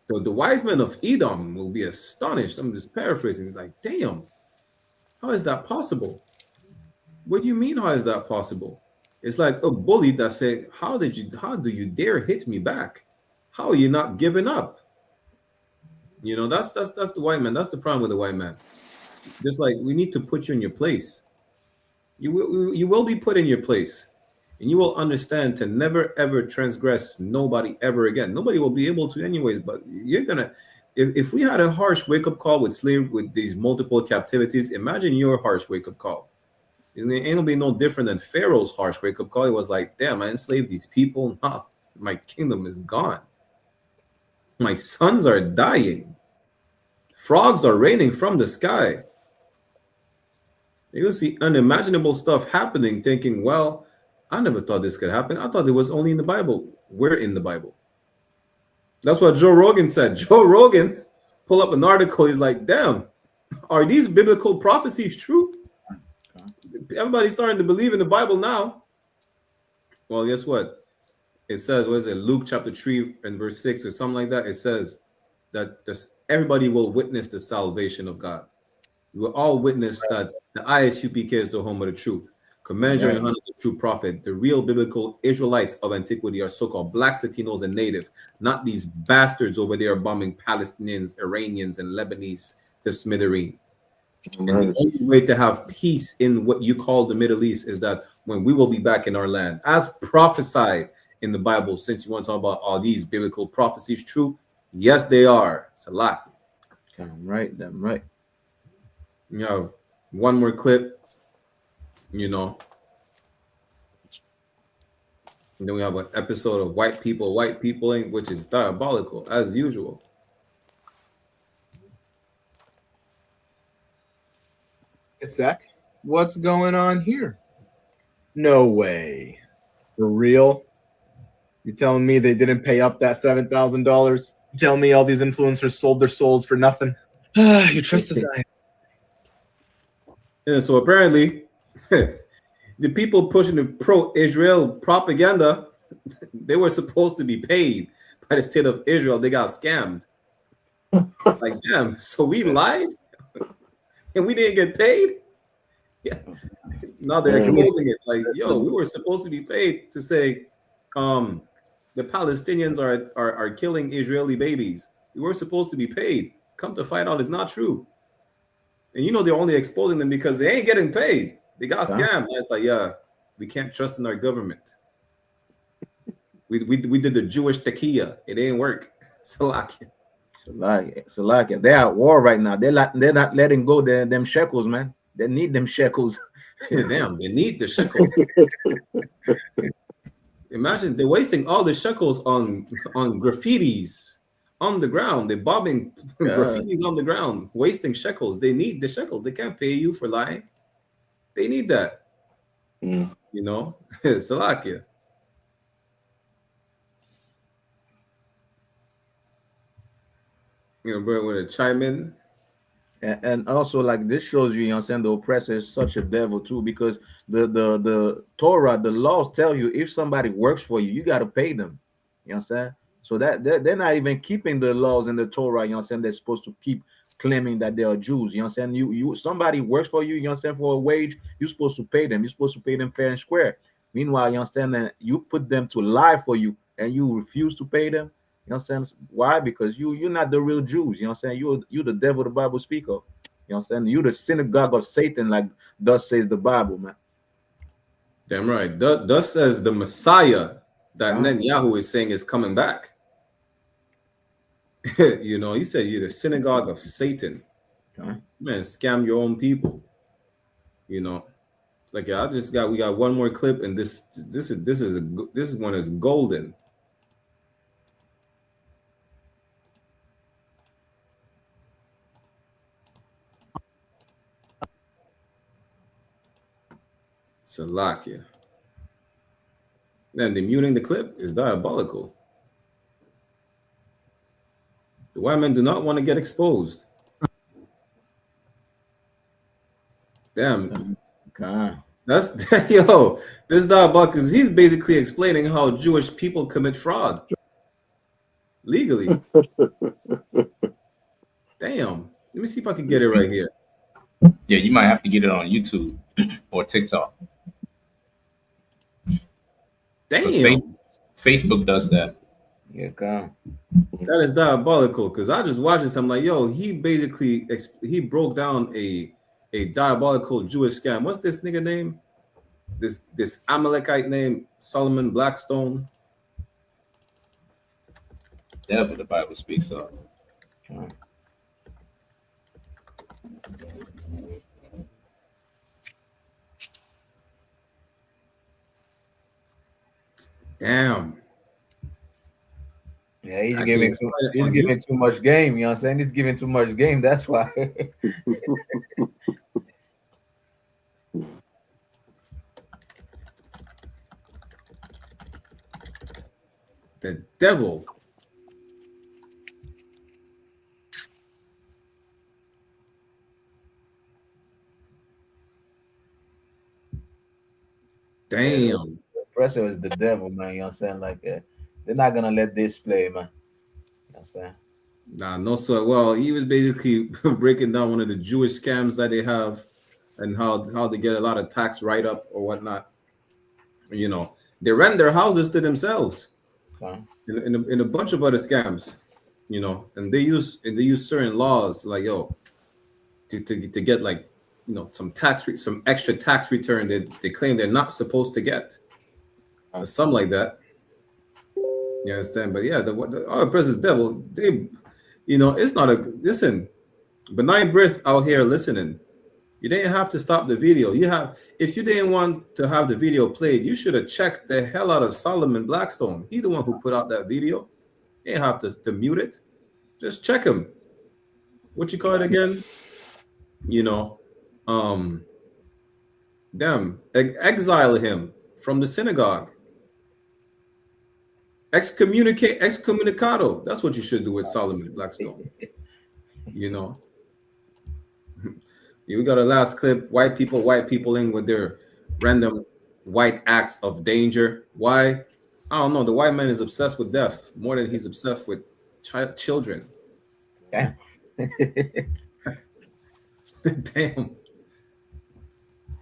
the wise men of Edom will be astonished. I'm just paraphrasing. Like, damn, how is that possible? What do you mean, how is that possible? It's like a bully that said, how do you dare hit me back? How are you not giving up? You know, that's the white man. That's the problem with the white man. Just like we need to put you in your place. You will be put in your place. And you will understand to never ever transgress nobody ever again. Nobody will be able to anyways, but you're gonna, if we had a harsh wake-up call with these multiple captivities, imagine your harsh wake-up call. It ain't gonna be no different than Pharaoh's harsh wake-up call. It was like, damn, I enslaved these people. Nah, my kingdom is gone. My sons are dying. Frogs are raining from the sky. You'll see unimaginable stuff happening, thinking, well, I never thought this could happen. I thought it was only in the Bible. We're in the Bible. That's what Joe Rogan said. Joe Rogan pull up an article. He's like, damn, are these biblical prophecies true? Everybody's starting to believe in the Bible now. Well, guess what? It says, what is it, Luke chapter 3 and verse 6 or something like that? It says that everybody will witness the salvation of God. We will all witness that the I.S.U.P.K is the home of the truth. Commander YAHANNA is the true prophet. The real biblical Israelites of antiquity are so-called blacks, Latinos, and native, not these bastards over there bombing Palestinians, Iranians, and Lebanese to smithereen. And the only way to have peace in what you call the Middle East is that when we will be back in our land, as prophesied in the Bible. Since you want to talk about all these biblical prophecies true, yes, they are. Salat. Damn right, damn right. You have one more clip, you know. And then we have an episode of white peopling, which is diabolical as usual. It's Zach. What's going on here? No way. For real? You're telling me they didn't pay up that $7,000? You telling me all these influencers sold their souls for nothing? You trust us? And so apparently, the people pushing the pro-Israel propaganda, they were supposed to be paid by the state of Israel. They got scammed. Like, damn, so we lied and we didn't get paid? Yeah. Now they're exposing it. Like, yo, we were supposed to be paid to say the Palestinians are killing Israeli babies. We were supposed to be paid. Come to find out it's not true. And you know they're only exposing them because they ain't getting paid. They got scammed. And it's like, yeah, we can't trust in our government. We did the Jewish takia. It didn't work. Salakia. They're at war right now. They're not letting go them shekels, man. They need them shekels. Damn, they need the shekels. Imagine they're wasting all the shekels on graffitis on the ground. They're bobbing graffitis on the ground, wasting shekels. They need the shekels. They can't pay you for lying. They need that. You know, Salakia. You know, bro, want to chime in? And also, like, this shows you, you know what I'm saying, the oppressor is such a devil too, because the Torah, the laws tell you if somebody works for you, you got to pay them. You know what I'm saying? So that they're not even keeping the laws in the Torah, you know what I'm saying? They're supposed to keep claiming that they are Jews. You know what I'm saying? You somebody works for you, you know what I'm saying, for a wage, you're supposed to pay them. You're supposed to pay them fair and square. Meanwhile, you understand that you put them to lie for you and you refuse to pay them. You know what I'm saying? Why? Because you're not the real Jews. You know what I'm saying? You're the devil the Bible speak of. You know what I'm saying? You're the synagogue of Satan, like thus says the Bible, man. Damn right. Thus says the Messiah that Netanyahu is saying is coming back. You know, he said you're the synagogue of Satan. Man, scam your own people. You know, like, yeah, we got one more clip, and this one is golden. Salakia. Then the muting the clip is diabolical. The white men do not want to get exposed. Damn. God. That's yo, this is diabolical because he's basically explaining how Jewish people commit fraud legally. Damn. Let me see if I can get it right here. Yeah, you might have to get it on YouTube or TikTok. Damn. Facebook does that. Yeah, God. That is diabolical because I just watched this. I'm like, yo, he basically he broke down a diabolical Jewish scam. What's this nigga name? This Amalekite name, Solomon Blackstone. That's what the Bible speaks of. Damn. Yeah, he's giving too much game. You know what I'm saying? He's giving too much game. That's why. The devil. Damn. The oppressor is the devil, man. You know what I'm saying? Like, they're not gonna let this play, man. You know what I'm saying? Nah, no sweat. Well, he was basically breaking down one of the Jewish scams that they have and how they get a lot of tax write-up or whatnot. You know, they rent their houses to themselves in a bunch of other scams, you know, and they use certain laws like, yo, to get like, you know, some extra tax return that they claim they're not supposed to get, or something like that. You understand? But yeah, our president devil, they, you know, it's not a listen. Benign breath out here listening. You didn't have to stop the video. If you didn't want to have the video played, you should have checked the hell out of Solomon Blackstone. He's the one who put out that video. You didn't have to mute it. Just check him. What you call it again? You know, exile him from the synagogue. Excommunicado. That's what you should do with Solomon Blackstone. You know. We got a last clip. White people in with their random white acts of danger. Why? I don't know. The white man is obsessed with death more than he's obsessed with children. Yeah. Damn.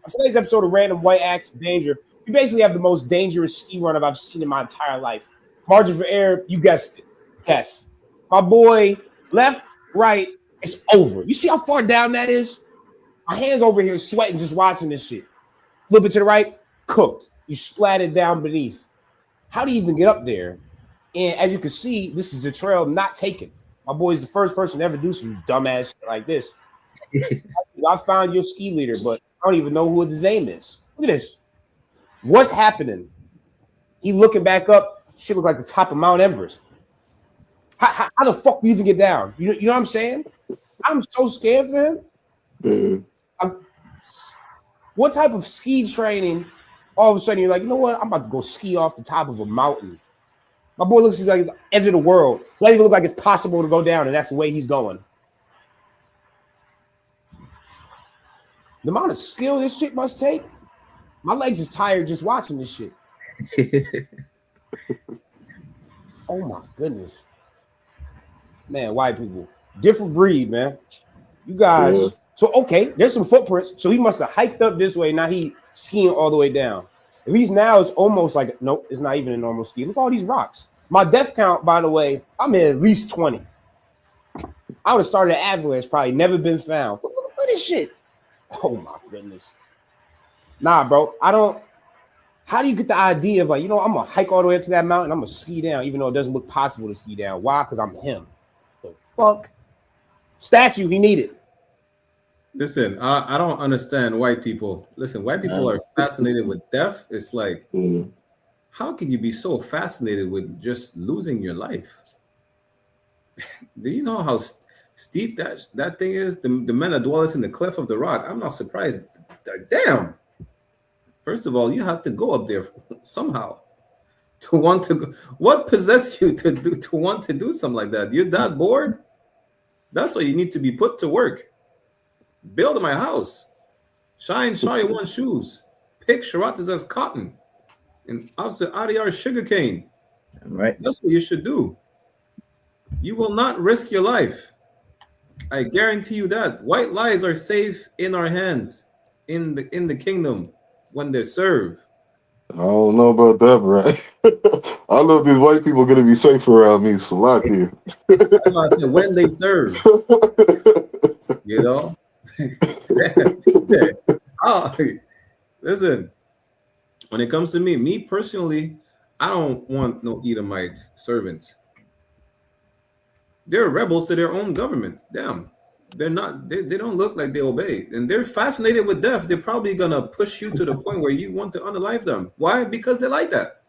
On today's episode of Random White Acts of Danger, we basically have the most dangerous ski run I've seen in my entire life. Margin for error, you guessed it, death. My boy, left, right, it's over. You see how far down that is? My hands over here sweating just watching this shit. A little bit to the right, cooked. You splatted down beneath. How do you even get up there? And as you can see, this is the trail not taken. My boy's the first person to ever do some dumbass shit like this. I found your ski leader, but I don't even know who his name is. Look at this. What's happening? He looking back up. Shit look like the top of Mount Everest. How the fuck do you even get down? You know what I'm saying? I'm so scared for him. What type of ski training? All of a sudden you're like, you know what? I'm about to go ski off the top of a mountain. My boy looks like the edge of the world. Doesn't even look like it's possible to go down, and that's the way he's going. The amount of skill this shit must take. My legs is tired just watching this shit. Oh my goodness. Man, white people. Different breed, man. You guys. Yeah. So, okay, there's some footprints. So he must have hiked up this way. Now he skiing all the way down. At least now it's almost like, nope, it's not even a normal ski. Look at all these rocks. My death count, by the way, I'm at least 20. I would have started an avalanche, probably never been found. Look at this shit. Oh my goodness. Nah, bro. How do you get the idea of like, you know, I'm gonna hike all the way up to that mountain, I'm gonna ski down, even though it doesn't look possible to ski down? Why? Because I'm him. The fuck? Statue, he needed. Listen, I don't understand white people. Listen, white people are fascinated with death. It's like, how can you be so fascinated with just losing your life? Do you know how steep that thing is? The men that dwell in the cleft of the rock. I'm not surprised. Damn. First of all, you have to go up there somehow to want to go. What possessed you to want to do something like that? You're that bored? That's why you need to be put to work. Build my house. Shine one shoes. Pick Shiratas as cotton. And opposite Adiyar sugarcane. Right. That's what you should do. You will not risk your life. I guarantee you that. White lies are safe in our hands in the kingdom when they serve. I don't know about that, right? I don't know if these white people are going to be safe around me. Salaki. That's why I said when they serve. You know? Listen, when it comes to me personally, I don't want no Edomite servants. They're rebels to their own government. Damn. They're not, they don't look like they obey. And they're fascinated with death. They're probably gonna push you to the point where you want to unalive them. Why? Because they like that.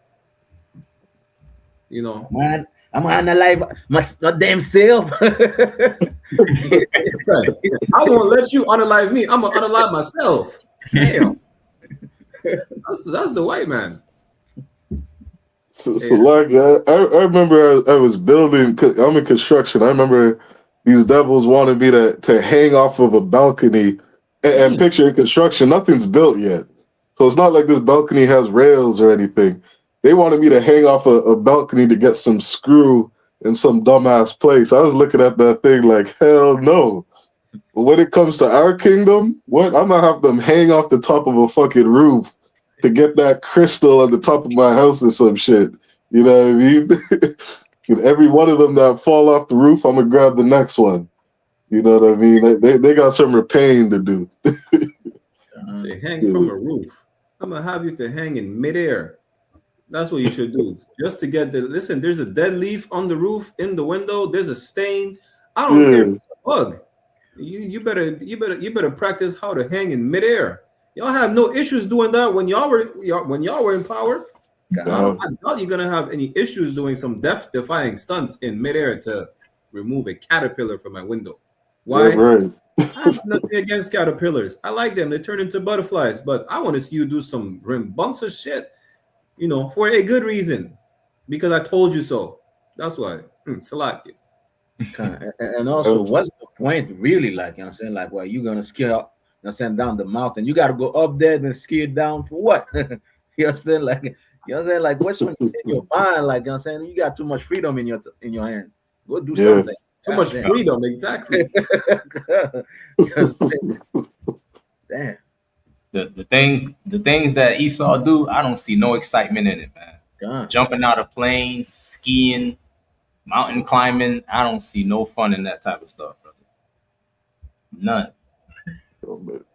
You know. Man, I'm gonna unalive my damn self. Right. I won't let you unalive me. I'm gonna unalive myself. Damn. That's the white man. So like I remember I was building. I'm in construction. I remember these devils wanted me to hang off of a balcony, and picture in construction, nothing's built yet. So it's not like this balcony has rails or anything. They wanted me to hang off a balcony to get some screw in some dumbass place. I was looking at that thing like, hell no. But when it comes to our kingdom, what? I'm gonna have them hang off the top of a fucking roof to get that crystal on the top of my house or some shit. You know what I mean? Every one of them that fall off the roof, I'm gonna grab the next one. You know what I mean? They got some repaying to do. Say hang from a roof. I'm gonna have you to hang in midair. That's what you should do. Just to get the listen, there's a dead leaf on the roof, in the window, there's a stain. I don't care if it's a bug. You better practice how to hang in midair. Y'all have no issues doing that when y'all were in power. I doubt you're gonna have any issues doing some death-defying stunts in midair to remove a caterpillar from my window. Why? Yeah, right. I have nothing against caterpillars. I like them. They turn into butterflies, but I want to see you do some rambunctious shit, for a good reason. Because I told you so. That's why. Select it. And also, what's the point really? Like, you know what I'm saying? Like, well, you're gonna ski up, you know what I'm saying, down the mountain. You gotta go up there and ski it down for what? You know what I'm saying? Like, you know what I'm saying? Like, what's in your mind? Like, you know what I'm saying? You got too much freedom in your hand. Go do something. Too much freedom, exactly. Damn. The things that Esau do, I don't see no excitement in it, man. God. Jumping out of planes, skiing, mountain climbing, I don't see no fun in that type of stuff, brother. None.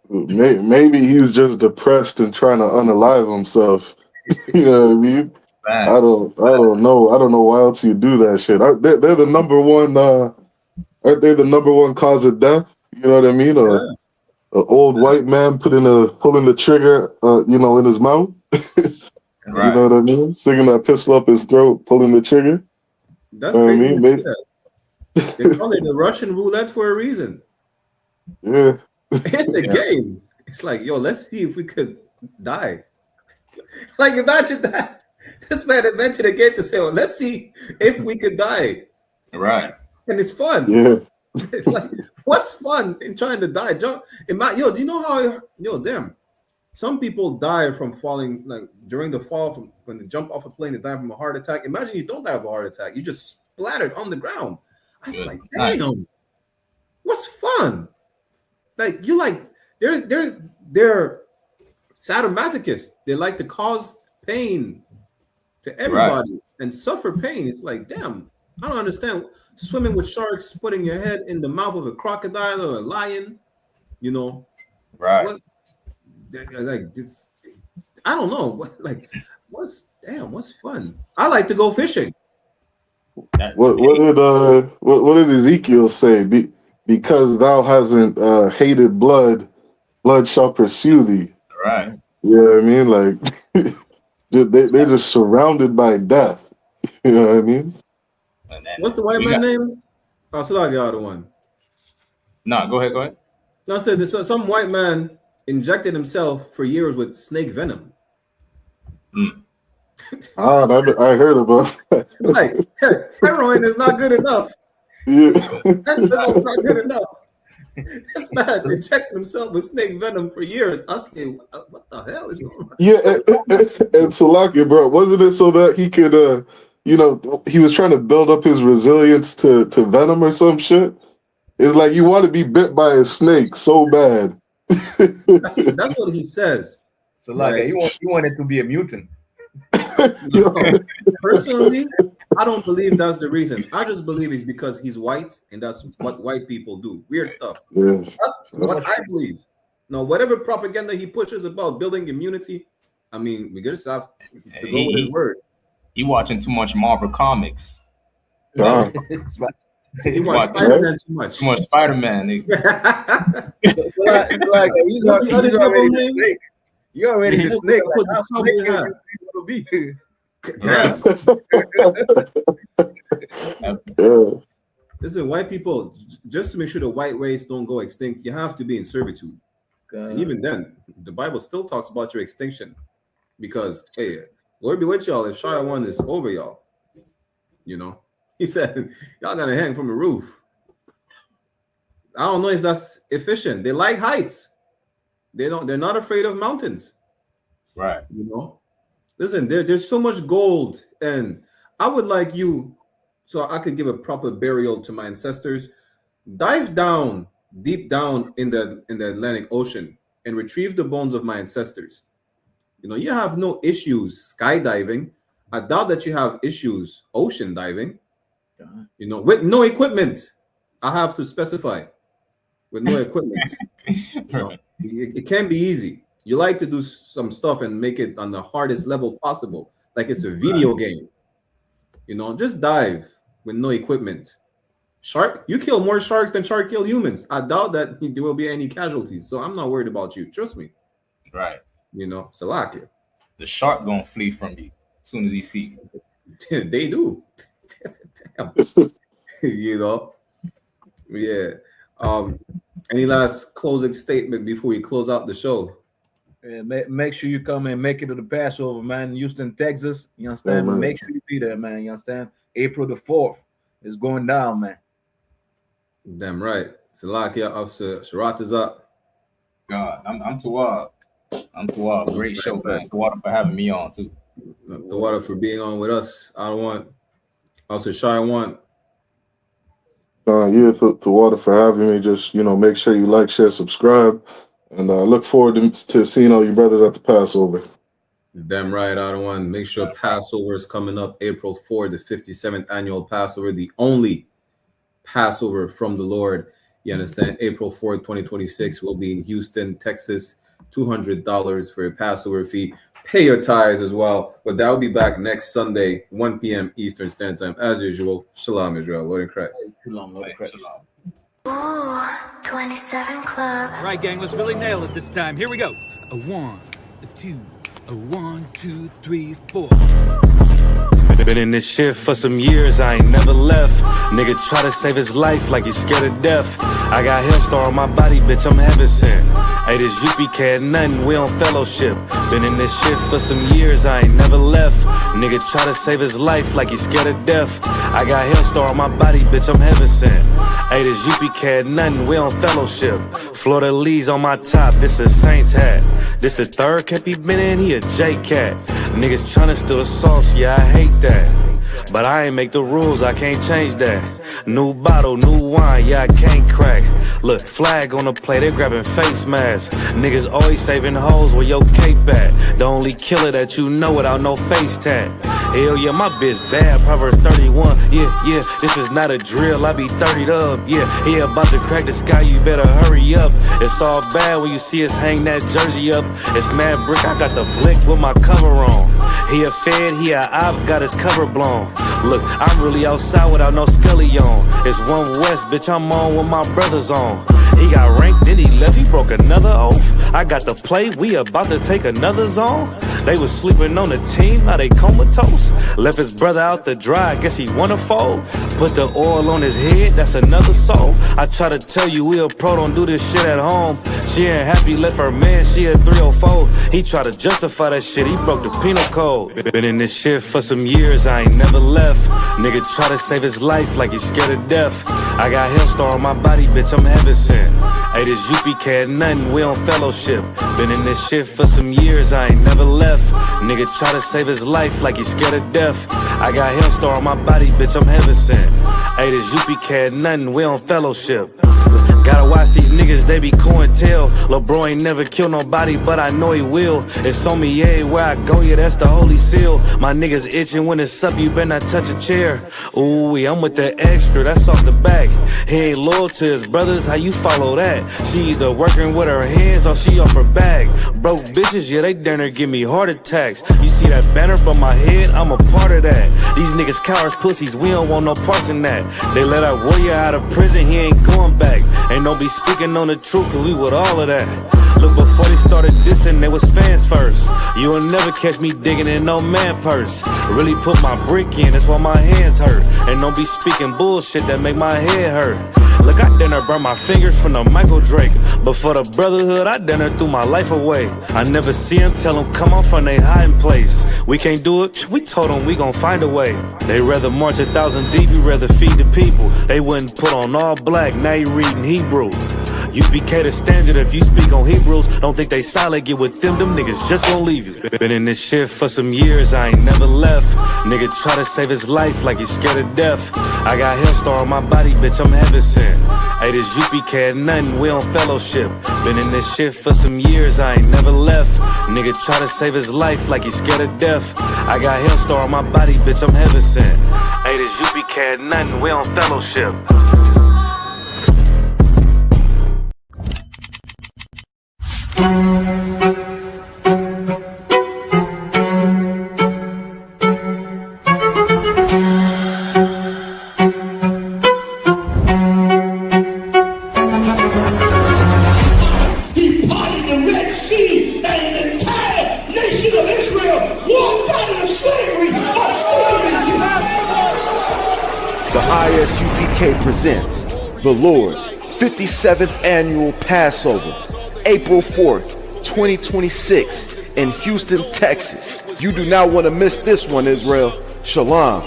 Maybe he's just depressed and trying to unalive himself. You know what I mean? Facts. I don't know. I don't know why else you do that shit. They're the number one. Aren't they the number one cause of death? You know what I mean? An old white man pulling the trigger, in his mouth. Right. You know what I mean? Sticking that pistol up his throat, pulling the trigger. That's crazy. They call it the Russian roulette for a reason. Yeah. It's a game. It's like, let's see if we could die. Like, imagine that. This man invented a game to say, let's see if we could die. Right. And it's fun. Yeah. Like, what's fun in trying to die? Do you know how, damn. Some people die from falling, like during the fall, when they jump off a plane, they die from a heart attack. Imagine you don't have a heart attack. You just splattered on the ground. I was like, damn, what's fun? Like, they're sadomasochists. They like to cause pain to everybody and suffer pain. It's like, damn, I don't understand. Swimming with sharks, putting your head in the mouth of a crocodile or a lion, Right. Like this, I don't know. What's fun? I like to go fishing. What did Ezekiel say? Because thou hasn't hated blood shall pursue thee. Right. You know what I mean? Like they're just surrounded by death. You know what I mean? What's the white man name? Oh, so I got one. No, go ahead. No, I said this. Some white man injected himself for years with snake venom. I heard about that. Like, heroin is not good enough. Yeah. That's not good enough. This man injected himself with snake venom for years. I say, what the hell is going on? Yeah, and Salaki, bro, wasn't it so that he could, he was trying to build up his resilience to venom or some shit? It's like you want to be bit by a snake so bad. That's what he says. So, like, you want it to be a mutant. Personally, I don't believe that's the reason. I just believe it's because he's white, and that's what white people do. Weird stuff. Yeah. That's what I believe. Now, whatever propaganda he pushes about building immunity, I mean, we just have to go with his word. He watching too much Marvel comics. He watched Spider-Man too much. Too much Spider-Man. You already a snake. Listen, white people, just to make sure the white race don't go extinct, you have to be in servitude. And even then, the Bible still talks about your extinction. Because, hey, Lord be with y'all if Shire 1 is over y'all. He said, y'all gonna hang from a roof. I don't know if that's efficient. They like heights. They're not afraid of mountains. Right. Listen, there's so much gold, and I would like you, so I could give a proper burial to my ancestors. Dive down, deep down in the Atlantic Ocean, and retrieve the bones of my ancestors. You have no issues skydiving. I doubt that you have issues ocean diving. With no equipment. I have to specify. with no equipment. You know, it can be easy. You like to do some stuff and make it on the hardest level possible, like it's a video game. You know, just dive with no equipment. Shark, you kill more sharks than shark kill humans. I doubt that there will be any casualties. So I'm not worried about you. Trust me. Right. You know, Salakia. The shark gonna flee from you as soon as he see you. They do. Damn. You know. Yeah. Any last closing statement before we close out the show? Yeah, make sure you come and make it to the Passover, man. Houston, Texas. You understand? Amen. Make sure you be there, man. You understand? April the 4th is going down, man. Damn right. Salakia, Officer Sharat is up. God, I'm Tawad. I'm Tawad. Great show, man. Tawad for having me on too. Tawad for being on with us. I want Officer Shy one. Yeah, Tawada for having me. Just, you know, make sure you like, share, subscribe, and look forward to seeing all you brothers at the Passover. Damn right, I don't want. Make sure Passover is coming up April 4th, the 57th annual Passover, the only Passover from the Lord. You understand? April 4th, 2026 will be in Houston, Texas. $200 for a Passover fee. Pay your tithes as well. But that will be back next Sunday, 1 p.m. Eastern Standard Time. As usual, Shalom, Israel. Lord in Christ. Shalom, Lord in Christ. Ooh, 27 Club. Right, gang, let's really nail it this time. Here we go. A 1, a 2, a 1, 2, 3, 4. Been in this shit for some years, I ain't never left. Nigga try to save his life like he's scared of death. I got Hellstar on my body, bitch, I'm heaven sent. Hey, this U.P.K. ain't nothing, we on fellowship. Been in this shit for some years, I ain't never left. Nigga try to save his life like he's scared of death. I got Hellstar on my body, bitch, I'm heaven sent. Hey, this U.P.K. ain't nothing, we on fellowship. Florida Lee's on my top, this a Saints hat. This the third cap he been in, he a J-Cat. Niggas tryna steal the sauce, yeah, I hate that. But I ain't make the rules, I can't change that. New bottle, new wine, yeah, I can't crack. Look, flag on the plate, they grabbing face masks. Niggas always saving hoes where your cape at. The only killer that you know without no face tag. Hell yeah, my bitch bad, Proverbs 31. Yeah, this is not a drill, I be 30'd up. Yeah, about to crack the sky, you better hurry up. It's all bad when you see us hang that jersey up. It's mad brick, I got the blick with my cover on. He a fed, he a op, got his cover blown. Look, I'm really outside without no scully on. It's 1 West, bitch, I'm on with my brothers on. He got ranked, then he left, he broke another oath. I got the play, we about to take another zone. They was sleeping on the team, now they comatose. Left his brother out to dry, guess he wanna fold. Put the oil on his head, that's another soul. I try to tell you we a pro, don't do this shit at home. She ain't happy, left her man, she a 304. He try to justify that shit, he broke the penal code. Been in this shit for some years, I ain't never left. Nigga try to save his life like he's scared of death. I got Hellstar on my body, bitch, I'm heaven sent. Hey, this U.P.K. ain't nothing, we on fellowship. Been in this shit for some years, I ain't never left. Nigga try to save his life like he's scared of death. I got Hellstar on my body, bitch, I'm heaven sent. Hey, this U.P.K. ain't nothing, we on fellowship. Gotta watch these niggas, they be cointel. Lil' bro ain't never killed nobody, but I know he will. It's on me everywhere I go, yeah, that's the holy seal. My niggas itching when it's up, you better not touch a chair. Ooh, I'm with the extra, that's off the back. He ain't loyal to his brothers, how you follow that? She either working with her hands or she off her bag. Broke bitches, yeah, they dare give me heart attacks. You see that banner from my head, I'm a part of that. These niggas cowards, pussies, we don't want no parts in that. They let our warrior out of prison, he ain't going back. Ain't no be speaking on the truth, cause we with all of that. Look, before they started dissing, they was fans first. You will never catch me digging in no man purse. Really put my brick in, that's why my hands hurt. And don't be speaking bullshit that make my head hurt. Look, I done burn my fingers from the Michael Drake. But for the brotherhood, I done threw my life away. I never see him, tell him come on from they hiding place. We can't do it, we told them we gon' find a way. They rather march 1,000 deep, you rather feed the people. They wouldn't put on all black, now you reading Hebrew. U.P.K. the standard if you speak on Hebrews. Don't think they solid, get with them niggas just gon' leave you. Been in this shit for some years, I ain't never left. Nigga try to save his life like he's scared of death. I got Hellstar on my body, bitch, I'm heaven sent. Hey, this U.P.K. ain't nothing, we on fellowship. Been in this shit for some years, I ain't never left. Nigga try to save his life like he's scared of death. I got Hellstar on my body, bitch, I'm heaven sent. Hey, this U.P.K. ain't nothing, we on fellowship. I.S.U.P.K presents the Lord's 57th Annual Passover, April 4th, 2026 in Houston, Texas. You do not want to miss this one, Israel. Shalom.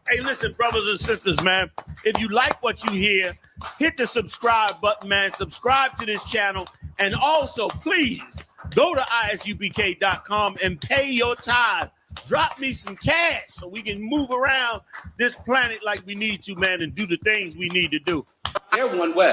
Hey, listen, brothers and sisters, man. If you like what you hear, hit the subscribe button, man. Subscribe to this channel. And also, please, go to ISUPK.com and pay your tithe. Drop me some cash so we can move around this planet like we need to, man, and do the things we need to do. They're one West.